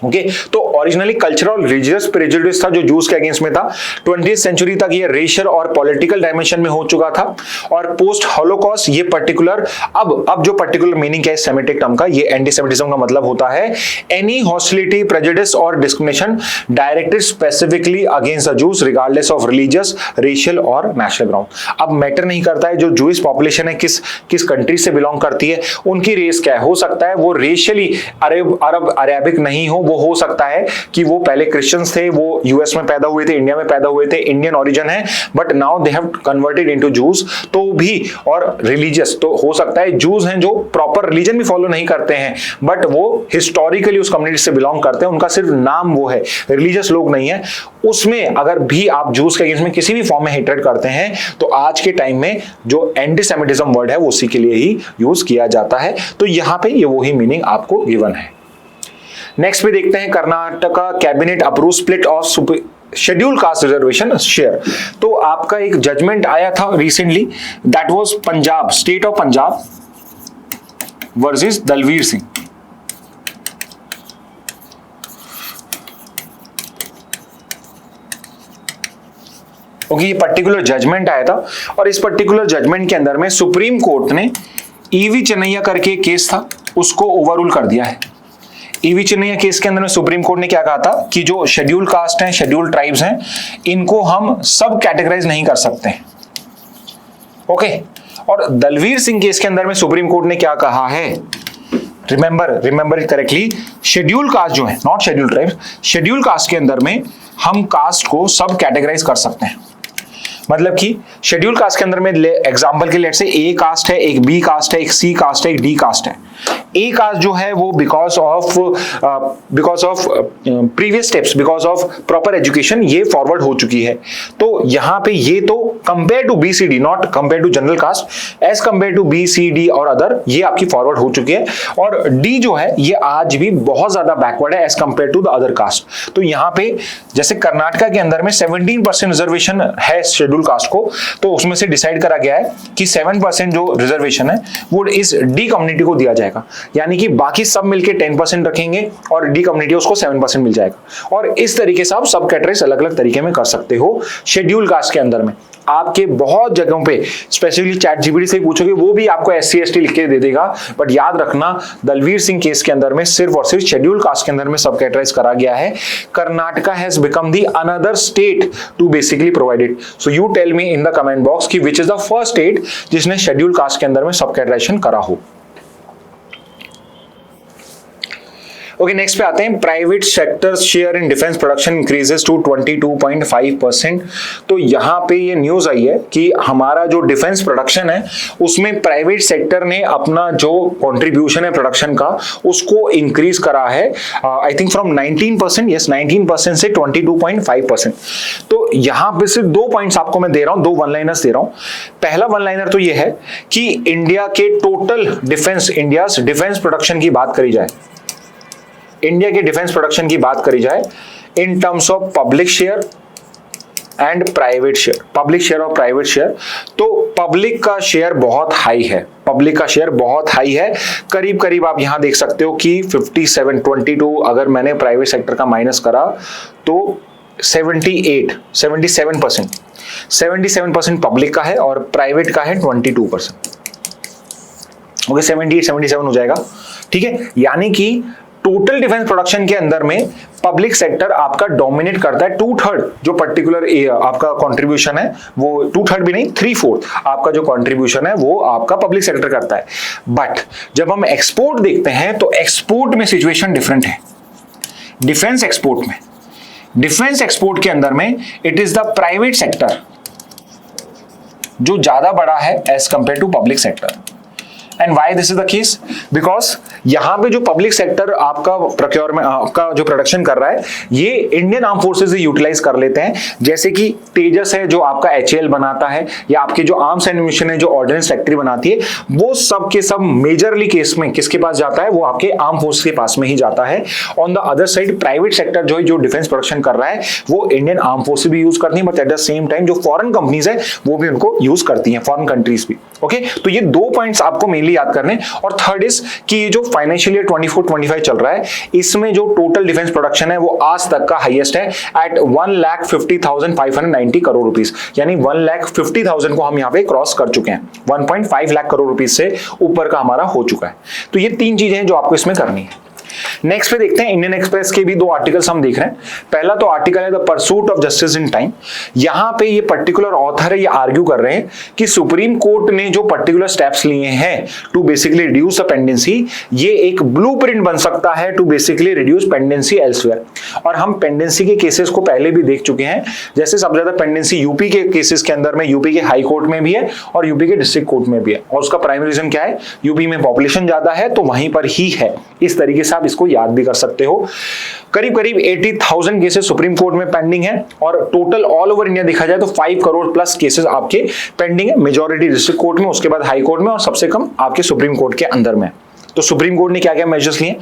ओके तो ओरिजिनली कल्चरल रिलीजियस प्रेजुडिस था जो जूस के अगेंस्ट में था। 20th सेंचुरी तक ये रेशियल और पॉलिटिकल डायमेंशन में हो चुका था और पोस्ट हॉलोकॉस्ट ये पर्टिकुलर अब जो पर्टिकुलर मीनिंग है सेमेटिक टर्म का, ये एंटीसेमिटिज्म का मतलब होता है एनी हॉस्टिलिटी प्रेजुडिस और discrimination directed specifically against the juice regardless of religious racial और नेशनल ग्राउंड। अब मैटर नहीं करता है जो जूइश पॉपुलेशन है किस कंट्री से बिलोंग करती है, उनकी रेस क्या है, हो सकता है वो रेशियली अरब अरेबिक नहीं हो, वो हो सकता है कि वो पहले क्रिश्चियंस थे, वो यूएस में पैदा हुए थे, इंडिया में पैदा हुए थे, इंडियन ओरिजिन है, but now they have converted into juice. तो भी और रिलीजियस तो हो सकता है जूस हैं जो प्रॉपर रिलीजन भी फॉलो नहीं करते हैं बट वो हिस्टोरिकली उस कम्युनिटी से बिलोंग करते हैं, उनका सिर्फ नाम वो है, रिलीजियस लोग नहीं है। उसमें अगर भी आप जूस के अगेंस्ट में किसी भी फॉर्म में हेट्रेड करते हैं तो आज के टाइम में जो एंटीसेमिटिज्म वर्ड है वो उसी के लिए ही यूज किया जाता है। तो यहां पे ये वही मीनिंग आपको गिवन है। नेक्स्ट पे देखते हैं Karnataka cabinet approve split of schedule caste reservation share. तो आपका एक जजमेंट आया था recently, that was Punjab, state of Punjab versus Dalvir Singh. Okay ये पर्टिकुलर जजमेंट आया था और इस पर्टिकुलर जजमेंट के अंदर में सुप्रीम कोर्ट ने ईवी चन्नैया करके केस था उसको ओवररूल कर दिया है। ईवी चन्नैया केस के अंदर में सुप्रीम कोर्ट ने क्या कहा था कि जो शेड्यूल कास्ट हैं, शेड्यूल ट्राइब्स हैं, इनको हम सब कैटेगराइज नहीं कर सकते। ओके और दलवीर सिंह केस के अंदर में सुप्रीम कोर्ट ने क्या कहा है, remember it correctly, schedule caste जो है, not schedule tribes, schedule caste के अंदर में हम कास्ट को सब कैटेगराइज कर सकते हैं। मतलब कि शेड्यूल कास्ट के अंदर में एग्जांपल के लिए से ए कास्ट है, एक बी कास्ट है, एक सी कास्ट है, एक डी कास्ट है। ए कास्ट जो है वो because of previous steps, because of proper education ये फॉरवर्ड हो चुकी है। तो यहां पे ये तो compare to B C D, not compare to general caste, as compare to B C D और अदर, ये आपकी फॉरवर्ड हो चुकी है। और डी जो है ये आज भी बहुत ज्यादा बैकवर्ड है as compare to the other caste. तो यहाँ पे जैसे कर्नाटका के अंदर में 17% रिजर्वेशन है शेड्यूल कास्ट को, तो उसमें से डिसाइड करा गया है कि 7% जो रिजर्वेशन है वो इस डी कम्युनिटी को दिया जाएगा, यानी कि बाकी सब मिलके 10% रखेंगे और डी कम्युनिटी उसको 7% मिल जाएगा। और इस तरीके से आप सब कैटेगरीज अलग अलग तरीके में कर सकते हो शेड्यूल कास्ट के अंदर में। आपके बहुत जगहों पे स्पेसिफिकली चैट जीपीटी से पूछोगे वो भी आपको SC ST लिख के दे देगा, बट याद रखना दलवीर सिंह केस के अंदर में सिर्फ और सिर्फ शेड्यूल कास्ट के अंदर में सब कैटेगराइज करा गया है। Karnataka has become the another state to basically provide it. So you tell me in the comment box कि which is the first state जिसने शेड्यूल कास्ट के अंदर में सब कैटेगराइजेशन करा हो। ओके नेक्स्ट पे आते हैं, private sector share in defence production increases to 22.5%। तो यहाँ पे ये न्यूज आई है कि हमारा जो डिफेंस प्रोडक्शन है उसमें प्राइवेट सेक्टर ने अपना जो कंट्रीब्यूशन है प्रोडक्शन का उसको इंक्रीज करा है, आई थिंक फ्रॉम 19%, यस 19% से 22.5%। तो यहाँ पे सिर्फ 2 पॉइंट्स आपको मैं दे रहा हूँ, 2 वन लाइनर्स दे रहा हूँ। पहला वन लाइनर तो ये है कि इंडिया के total defence, India defence production की बात करी जाए, इंडिया के डिफेंस प्रोडक्शन की बात करी जाए इन terms of public share and private share, public share और प्राइवेट शेयर, तो पब्लिक का शेयर बहुत हाई है, पब्लिक का शेयर बहुत हाई है। करीब करीब आप यहां देख सकते हो कि 22, अगर मैंने प्राइवेट सेक्टर का माइनस करा तो 77% पब्लिक का है और प्राइवेट का है 22%। ओके 78-77 हो जाएगा, ठीक है। यानी कि टोटल डिफेंस प्रोडक्शन के अंदर में पब्लिक सेक्टर आपका डोमिनेट करता है। 2/3 जो पर्टिकुलर आपका कंट्रीब्यूशन है वो 2/3 भी नहीं, 3/4 आपका जो कंट्रीब्यूशन है वो आपका पब्लिक सेक्टर करता है। बट जब हम एक्सपोर्ट देखते हैं तो एक्सपोर्ट में सिचुएशन डिफरेंट है। डिफेंस एक्सपोर्ट में, डिफेंस एक्सपोर्ट के अंदर में it is the private sector जो ज्यादा बड़ा है as compare to public sector. And why this is the case? Because यहां पे जो पब्लिक सेक्टर आपका प्रोक्योरमेंट, आपका जो प्रोडक्शन कर रहा है, ये इंडियन आर्म फोर्सेज यूटिलाइज कर लेते हैं। जैसे कि तेजस है जो आपका HAL बनाता है, या आपके जो आर्म्स एंड एम्यूनिशन है जो ऑर्डिनेंस फैक्ट्री बनाती है, वो सब के सब मेजरली केस में किसके पास जाता है? वो आपके आर्म फोर्स के पास में ही जाता है। On the other side private sector जो है, जो डिफेंस प्रोडक्शन कर रहा है, वो इंडियन आर्म फोर्स भी यूज करती है, but at the same time जो फॉरेन कंपनीज है वो भी उनको यूज करती है, फॉरेन कंट्रीज भी। ओके, तो ये 2 पॉइंट्स आपको मेनली याद करने। और थर्ड इज कि ये जो फाइनेंशियल ईयर 24-25 चल रहा है, इसमें जो टोटल डिफेंस प्रोडक्शन है वो आज तक का हाईएस्ट है एट 1,50,590 करोड़ रुपीस, यानी 1,50,000 को हम यहाँ पे क्रॉस कर चुके हैं। 1.5 लाख करोड़ रुपीस से ऊपर का हमारा हो चुका है। तो ये 3 चीजें हैं जो आपको इसमें करनी है। नेक्स्ट पे देखते हैं, इंडियन एक्सप्रेस के भी 2 आर्टिकल्स हम देख रहे हैं। पहला तो आर्टिकल है the pursuit of justice in time. यहां पे ये पर्टिकुलर ऑथर है, ये आर्ग्यू कर रहे हैं कि सुप्रीम कोर्ट ने जो पर्टिकुलर स्टेप्स लिए हैं to basically reduce the pendency, ये एक ब्लूप्रिंट बन सकता है to basically reduce pendency elsewhere. और हम पेंडेंसी के केसेस को पहले भी देख चुके हैं। जैसे सबसे ज्यादा पेंडेंसी यूपी के केसेस के अंदर में, यूपी के हाई कोर्ट में भी है और यूपी के डिस्ट्रिक्ट कोर्ट में भी है। और उसका प्राइमरी रीजन क्या है? यूपी में पॉपुलेशन ज्यादा है तो वहीं पर ही है। इस तरीके से आप इसको याद भी कर सकते हो। करीब करीब 80,000 केसेस सुप्रीम कोर्ट में पेंडिंग है, और टोटल ऑल ओवर इंडिया देखा जाए तो 5 करोड़ प्लस केसेस आपके पेंडिंग है। मेजॉरिटी डिस्ट्रिक्ट कोर्ट में, उसके बाद हाई कोर्ट में, और सबसे कम आपके सुप्रीम कोर्ट के अंदर में। तो सुप्रीम कोर्ट ने क्या क्या मेजर्स लिए?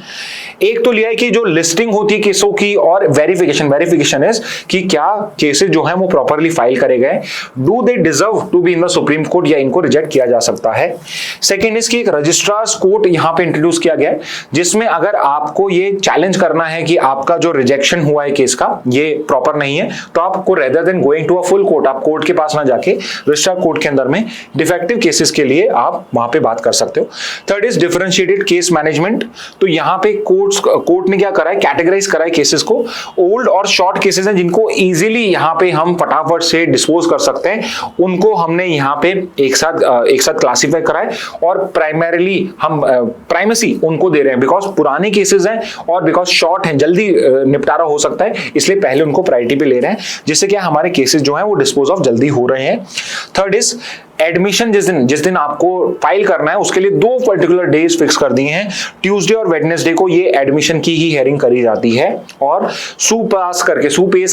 एक तो लिया है कि जो लिस्टिंग होती है केसों की और वेरिफिकेशन इज कि क्या केसेस जो है वो प्रॉपरली फाइल करे गए, do they deserve to be in the Supreme Court, या इनको रिजेक्ट किया जा सकता है। सेकेंड इज कि एक रजिस्ट्रार्स कोर्ट यहां पे इंट्रोड्यूस किया गया है, जिसमें अगर आपको ये चैलेंज करना है कि आपका जो रिजेक्शन हुआ है केस का ये प्रॉपर नहीं है, तो आपको rather than going to a full court, आप कोर्ट के पास ना जाके रजिस्ट्रार कोर्ट के अंदर में डिफेक्टिव केसेस के लिए आप वहां पे बात कर सकते हो। Third is differentiated case management. तो यहां पे कोर्ट ने क्या करा है? कैटेगराइज करा है केसेस को। ओल्ड और शॉर्ट केसेस हैं जिनको इजीली यहां पे हम फटाफट से डिस्पोज कर सकते हैं, उनको हमने यहां पे एक साथ क्लासिफाई करा है। और प्राइमरीली हम प्राइमेसी उनको दे रहे हैं बिकॉज पुराने केसेस हैं और बिकॉज शॉर्ट हैं, जल्दी निपटारा हो सकता है, इसलिए पहले उनको प्रायोरिटी पे ले रहे हैं, जिससे क्या हमारे केसेस जो हैं वो डिस्पोज ऑफ जल्दी हो रहे हैं। थर्ड इज एडमिशन, जिस दिन आपको फाइल करना है उसके लिए 2 पर्टिकुलर डेज फिक्स कर दिए हैं। ट्यूसडे और वेडनेसडे को ये एडमिशन की ही हियरिंग करी जाती है। और सुपेस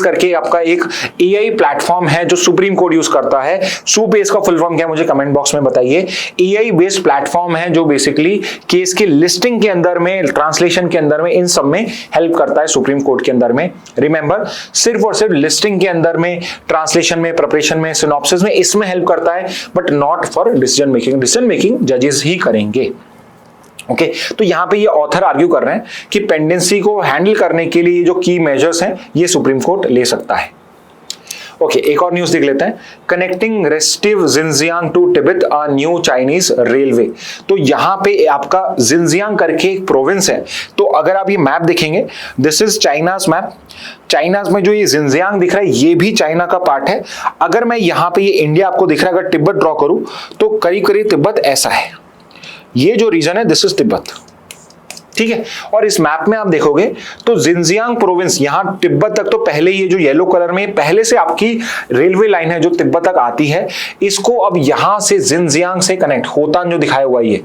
करके आपका एक एआई प्लेटफॉर्म है जो सुप्रीम कोर्ट यूज करता है। सुपेस का फुल फॉर्म क्या है मुझे कमेंट बॉक्स में बताइए। एआई बेस्ड प्लेटफॉर्म है जो बेसिकली केस की लिस्टिंग के अंदर में, ट्रांसलेशन के अंदर में, इन सब में हेल्प करता है सुप्रीम कोर्ट के अंदर में। रिमेंबर, सिर्फ और सिर्फ लिस्टिंग के अंदर में, ट्रांसलेशन में, प्रिपरेशन में, सिनॉप्सिस में, इसमें हेल्प करता है, but not for decision making. Decision making जजेस ही करेंगे। ओके, तो यहां पे ये ऑथर आर्ग्यू कर रहे हैं कि पेंडेंसी को हैंडल करने के लिए जो की मेजर्स हैं ये सुप्रीम कोर्ट ले सकता है। ओके, एक और न्यूज देख लेते हैं। Connecting restive Xinjiang to Tibet a new Chinese railway. तो यहां पे आपका जिनजियांग करके एक प्रोविंस है। तो अगर आप ये मैप देखेंगे, this is China's map. China's में जो ये जिनजियांग दिख रहा है ये भी चाइना का पार्ट है। अगर मैं यहां पे ये इंडिया आपको दिख रहा है, अगर तिब्बत ड्रॉ करूं तो करीब करीब तिब्बत ऐसा है। ये जो रीजन है दिस इज तिब्बत, ठीक है। और इस मैप में आप देखोगे तो जिनजियांग प्रोविंस, यहां तिब्बत तक तो पहले ये जो येलो कलर में पहले से आपकी रेलवे लाइन है जो तिब्बत तक आती है, इसको अब यहां से जिनजियांग से कनेक्ट, होतान जो दिखाया हुआ ये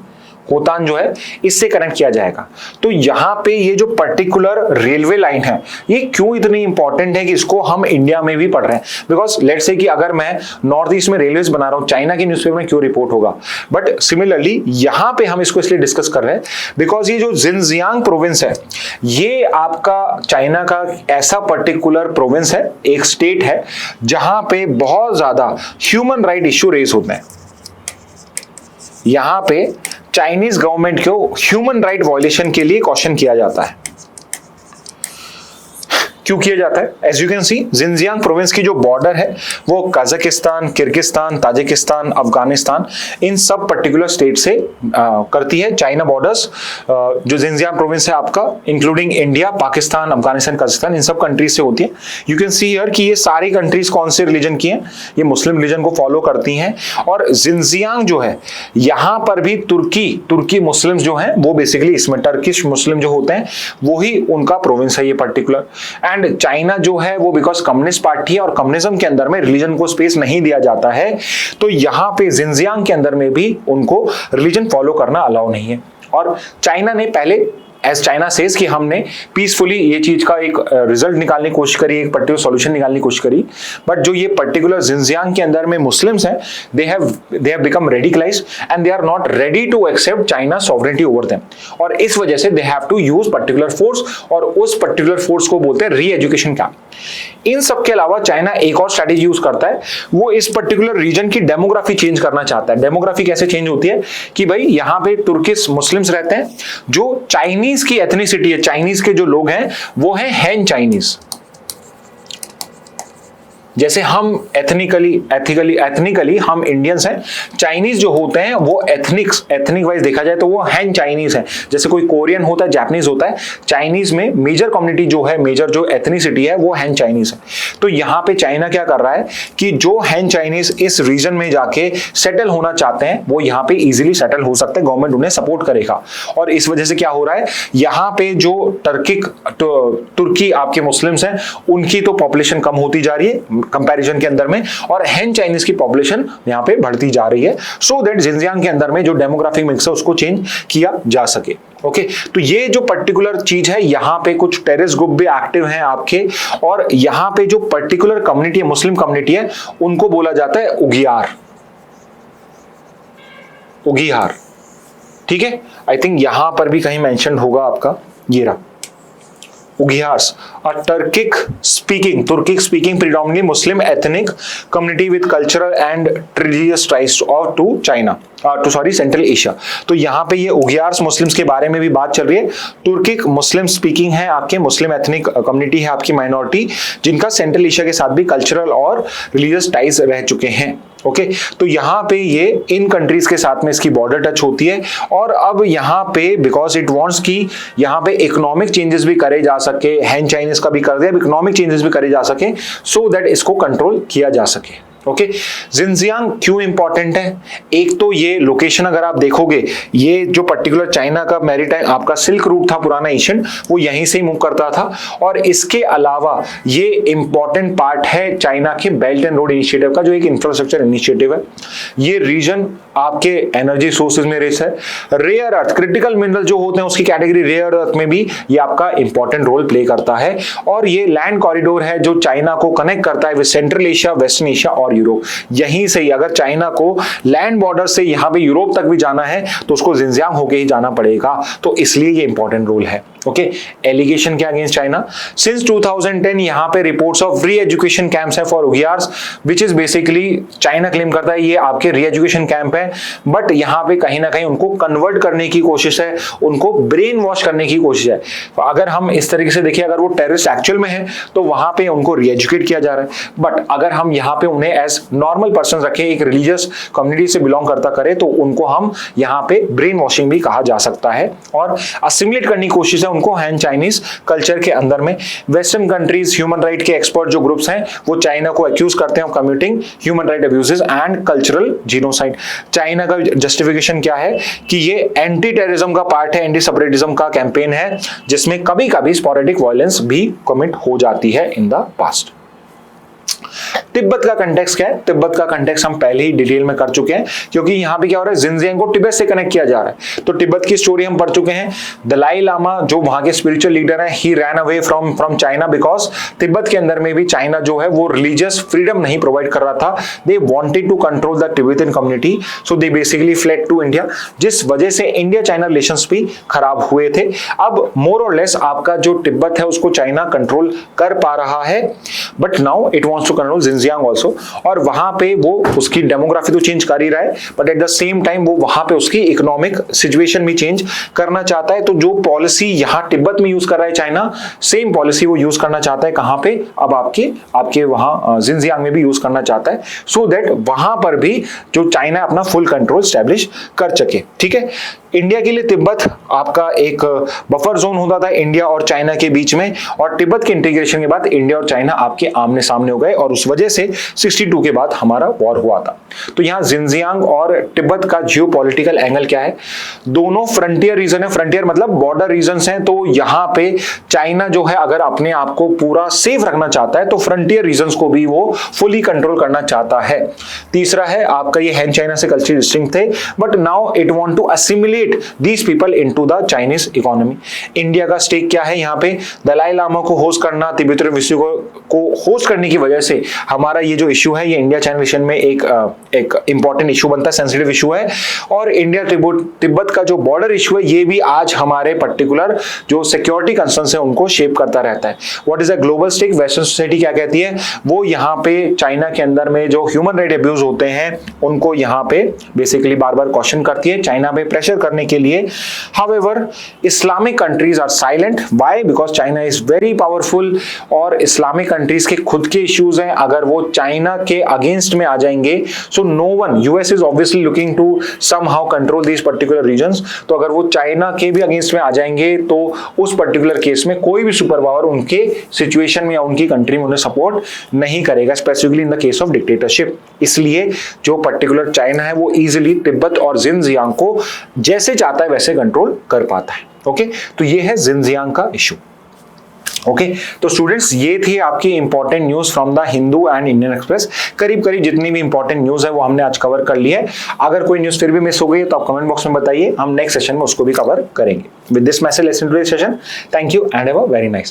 होतान जो है इससे कनेक्ट किया जाएगा। तो यहां पे ये जो पर्टिकुलर रेलवे लाइन है ये क्यों इतनी इंपॉर्टेंट है कि इसको हम इंडिया में भी पढ़ रहे हैं? बिकॉज लेट्स से कि अगर मैं नॉर्थ ईस्ट में रेलवेज बना रहा हूं, चाइना के न्यूज़पेपर में क्यों रिपोर्ट होगा? बट सिमिलरली यहां पे हम इसको इसलिए डिस्कस कर रहे हैं बिकॉज ये जो जिनजियांग प्रोविंस है ये आपका चाइना का ऐसा पर्टिकुलर प्रोविंस है, एक स्टेट है जहां पे बहुत ज्यादा ह्यूमन राइट इश्यू रेज होते हैं। यहां पे चाइनीज गवर्नमेंट को ह्यूमन राइट वायलेशन के लिए क्वेश्चन किया जाता है। क्यों किया जाता है? As you can see, Xinjiang province की जो बॉर्डर है वो कजाकिस्तान, किर्गिस्तान, ताजिकिस्तान, अफगानिस्तान, इन सब पर्टिकुलर स्टेट से करती है। चाइना बॉर्डर्स जो जिनजियांग प्रोविंस है आपका, including India, Pakistan, Afghanistan, Kazakhstan, इन सब कंट्रीज से होती है। यू कैन सी हियर कि ये सारी कंट्रीज कौन से रिलीजन की हैं? ये मुस्लिम रिलीजन को फॉलो करती हैं। और जिनजियांग जो है, यहां पर भी तुर्की मुस्लिम्स जो हैं वो बेसिकली इसमें टर्किश मुस्लिम जो होते हैं वो ही उनका प्रोविंस है ये पर्टिकुलर। एंड चाइना जो है वो बिकॉज कम्युनिस्ट पार्टी है और कम्युनिज्म के अंदर में रिलीजन को स्पेस नहीं दिया जाता है, तो यहां पे जिनजियांग के अंदर में भी उनको रिलीजन फॉलो करना अलाउ नहीं है। और चाइना ने पहले एज चाइना सेज कि हमने पीसफुली ये चीज का एक रिजल्ट निकालने की कोशिश करी, एक पर्टिकुलर सॉल्यूशन निकालने की कोशिश करी, बट जो ये पर्टिकुलर जिनजियांग के अंदर में मुस्लिम्स हैं, they have become radicalised and they are not ready to accept China sovereignty over them. और इस वजह से they have to use particular force, और उस पर्टिकुलर फोर्स को बोलते हैं री एजुकेशन कैंप। इन सब के अलावा चाइना एक और स्ट्रेटेजी यूज करता है, वो इस पर्टिकुलर रीजन की डेमोग्राफी चेंज करना चाहता है। डेमोग्राफी कैसे चेंज होती है कि भाई यहां पे तुर्किश मुस्लिम्स रहते हैं, जो चाइनीज की एथनिसिटी है, चाइनीज के जो लोग हैं वो हैं हैन चाइनीज। जैसे हम एथनिकली हम इंडियंस हैं, चाइनीज जो होते हैं वो एथनिक वाइज देखा जाए तो वो हैन चाइनीज हैं। जैसे कोई कोरियन होता है, जापानीज होता है, चाइनीज में मेजर कम्युनिटी जो है, मेजर जो एथनिसिटी है वो हैन चाइनीज है। तो यहाँ पे चाइना क्या कर रहा है कि जो हैन चाइनीज इस रीजन में जाके सेटल होना चाहते हैं वो यहाँ पे इजीली सेटल हो सकते हैं, गवर्नमेंट उन्हें सपोर्ट करेगा। और इस वजह से क्या हो रहा है, यहाँ पे जो तुर्की आपके मुस्लिम्स हैं उनकी तो पॉपुलेशन कम होती जा रही है कंपैरिजन के अंदर में, और हैन चाइनीज की पॉपुलेशन यहां पे बढ़ती जा रही है, सो दैट जिनजियांग के अंदर में जो डेमोग्राफिक मिक्स है उसको चेंज किया जा सके। ओके, तो ये जो पर्टिकुलर चीज है, यहां पे कुछ टेररिस्ट ग्रुप भी एक्टिव हैं आपके, और यहां पे जो पर्टिकुलर कम्युनिटी है, मुस्लिम कम्युनिटी है, उनको बोला जाता है उगियार। ठीक है, आई थिंक यहां पर भी कहीं मेंशन होगा आपका, ये रहा Ugyars, a Turkic speaking predominantly Muslim ethnic community with cultural and religious ties to China, central Asia. तो यहाँ पे ये उगियार्स मुस्लिम्स के बारे में भी बात चल रही है। तुर्किक मुस्लिम स्पीकिंग है आपके, मुस्लिम एथनिक कम्युनिटी है आपकी माइनॉरिटी, जिनका सेंट्रल एशिया के साथ भी कल्चरल और रिलीजियस टाइज रह चुके हैं। ओके, तो यहाँ पे ये इन कंट्रीज के साथ में इसकी बॉर्डर टच होती है, और अब यहाँ पे बिकॉज इट वांट्स कि यहाँ पे इकोनॉमिक चेंजेस भी करे जा सके, हैन चाइनीज का भी कर दिया, इकोनॉमिक चेंजेस भी करे जा सके, सो दैट इसको कंट्रोल किया जा सके। ओके, जिनजियांग क्यों इंपॉर्टेंट है? एक तो ये लोकेशन अगर आप देखोगे, ये जो पर्टिकुलर चाइना का मैरीटाइम आपका सिल्क रूट था पुराना एशियन, वो यहीं से ही मूव करता था, और इसके अलावा ये इंपॉर्टेंट पार्ट है चाइना के बेल्ट एंड रोड इनिशिएटिव का, जो एक इंफ्रास्ट्रक्चर इनिशिएटिव है। ये रीजन आपके एनर्जी सोर्सेज में रिच है, रेयर अर्थ, क्रिटिकल मिनरल जो होते हैं उसकी कैटेगरी रेयर अर्थ में भी ये आपका इंपॉर्टेंट रोल प्ले करता है, और ये लैंड कॉरिडोर है जो चाइना को कनेक्ट करता है with central Asia, western Asia और यूरोप। यहीं से ही अगर चाइना को लैंड बॉर्डर से यहां पे यूरोप तक भी जाना है तो उसको जिनजियांग होके ही जाना पड़ेगा, तो इसलिए ये इंपॉर्टेंट रोल है। ओके, एलिगेशन क्या अगेंस्ट चाइना? सिंस 2010 यहां पे reports of re education camps है for Uyghurs, which is basically China claim करता है ये आपके री एजुकेशन कैंप है, बट यहां पे कहीं ना कहीं उनको कन्वर्ट करने की कोशिश है, उनको ब्रेन वॉश करने की कोशिश है। अगर हम इस तरीके से देखिए, अगर वो टेररिस्ट एक्चुअल में है तो वहां पे उनको री एजुकेट किया जा रहा है, बट अगर हम यहाँ पे उन्हें एज नॉर्मल पर्सन रखें, एक रिलीजियस कम्युनिटी से बिलोंग करता करे, तो उनको हम यहाँ पे ब्रेन वॉशिंग भी कहा जा सकता है, और असिमुलेट करने की कोशिश है उनको हैन चाइनीज कल्चर के अंदर में। वेस्टर्न कंट्रीज ह्यूमन राइट के एक्सपर्ट जो ग्रुप्स हैं वो चाइना को एक्यूज करते हैं committing human right abuses and cultural genocide. China का जस्टिफिकेशन क्या है कि ये एंटी टेररिज्म का पार्ट है, एंटी सेपरेटिज्म का कैंपेन है, जिसमें कभी कभी स्पोरेडिक वायलेंस भी कमिट हो जाती है इन द पास्ट। तिब्बत का कंटेक्स्ट क्या है? तिब्बत का कंटेक्स्ट हम पहले ही डिटेल में कर चुके हैं, क्योंकि यहाँ पे क्या हो रहा है, जिनजियांग को तिब्बत से कनेक्ट किया जा रहा है। तो तिब्बत की स्टोरी हम पढ़ चुके हैं। दलाई लामा जो वहां के स्पिरिचुअल लीडर है, he ran away from China because Tibet के अंदर में भी चाइना जो है वो रिलीजियस फ्रीडम नहीं प्रोवाइड कर रहा था। They wanted to control the Tibetan community, so they basically fled to India, जिस वजह से इंडिया चाइना रिलेशंस भी खराब हुए थे। अब मोर और लेस आपका जो तिब्बत है उसको चाइना कंट्रोल कर पा रहा है, but now it wants to control Xinjiang also, और वहां पे वो उसकी डेमोग्राफी तो चेंज कर ही रहा है, but at the same time वो वहां पे उसकी इकोनॉमिक सिचुएशन भी चेंज करना चाहता है। तो जो पॉलिसी यहां तिब्बत में यूज कर रहा है चाइना, सेम पॉलिसी वो यूज करना चाहता है कहां पे, अब आपके वहां जिनजियांग में भी यूज करना चाहता है, सो दैट वहां पर भी जो चाइना अपना फुल कंट्रोल स्टैब्लिश कर सके। ठीक है, इंडिया के लिए तिब्बत आपका एक बफर जोन होता था इंडिया और चाइना के बीच में, और तिब्बत के इंटीग्रेशन के बाद इंडिया और चाइना आपके आमने सामने हो गए, और उस वजह से 62 के बाद हमारा वॉर हुआ था। तो यहां जिनजियांग और तिब्बत का जियोपॉलिटिकल एंगल क्या है, दोनों फ्रंटियर रीजन है, फ्रंटियर मतलब बॉर्डर रीजन्स हैं, तो यहां पे चाइना जो है अगर अपने आप को पूरा सेफ रखना चाहता है तो फ्रंटियर रीजन्स को भी वो फुली कंट्रोल करना चाहता है। तीसरा है आपका ये हैन चाइना से कल्चरली डिस्टिंक्ट थे, but now it want to assimilate these people into the Chinese economy। India का स्टेक क्या है यहाँ पे, दलाई लामा को होस्ट करना, तिब्बत विषय को होस्ट करने की वजह से हमारा ये जो इश्यू है ये इंडिया चाइना रिलेशन में एक इंपॉर्टेंट इश्यू बनता है, सेंसिटिव इश्यू है। और इंडिया तिब्बत का जो बॉर्डर इश्यू है ये भी आज हमारे पर्टिकुलर जो सिक्योरिटी कंसर्न्स है उनको शेप करता रहता है। What is a global stake, western society क्या कहती है, वो यहाँ पे चाइना के अंदर में जो ह्यूमन राइट अब्यूज होते हैं उनको यहाँ पे बेसिकली बार बार क्वेश्चन करती है, चाइना पे प्रेशर करने के लिए। However, Islamic countries are silent. Why? Because China is very powerful और इस्लामिक कंट्रीज के खुद के इश्यूज हैं, अगर वो चाइना के अगेंस्ट में आ जाएंगे, so no one, US is obviously looking to somehow control these particular regions। तो अगर वो चाइना के भी अगेंस्ट में आ जाएंगे तो उस पर्टिकुलर केस में कोई भी सुपर पावर उनके सिचुएशन में या उनकी कंट्री में उन्हें सपोर्ट नहीं करेगा, specifically in the case of dictatorship. इसलिए जो पर्टिकुलर चाइना है वो इजिली तिब्बत और जिनजियांग को जैसे चाहता है वैसे कंट्रोल कर पाता है। ओके, तो ये है जिनजियांग का इशू। ओके, तो स्टूडेंट्स ये थी आपकी important news from the Hindu and Indian express. करीब करीब जितनी भी इंपॉर्टेंट न्यूज है वो हमने आज कवर कर ली है। अगर कोई न्यूज फिर भी मिस हो गई है तो आप कमेंट बॉक्स में बताइए, हम नेक्स्ट सेशन में उसको भी कवर करेंगे। With this message let's end today's session. Thank you and have a very nice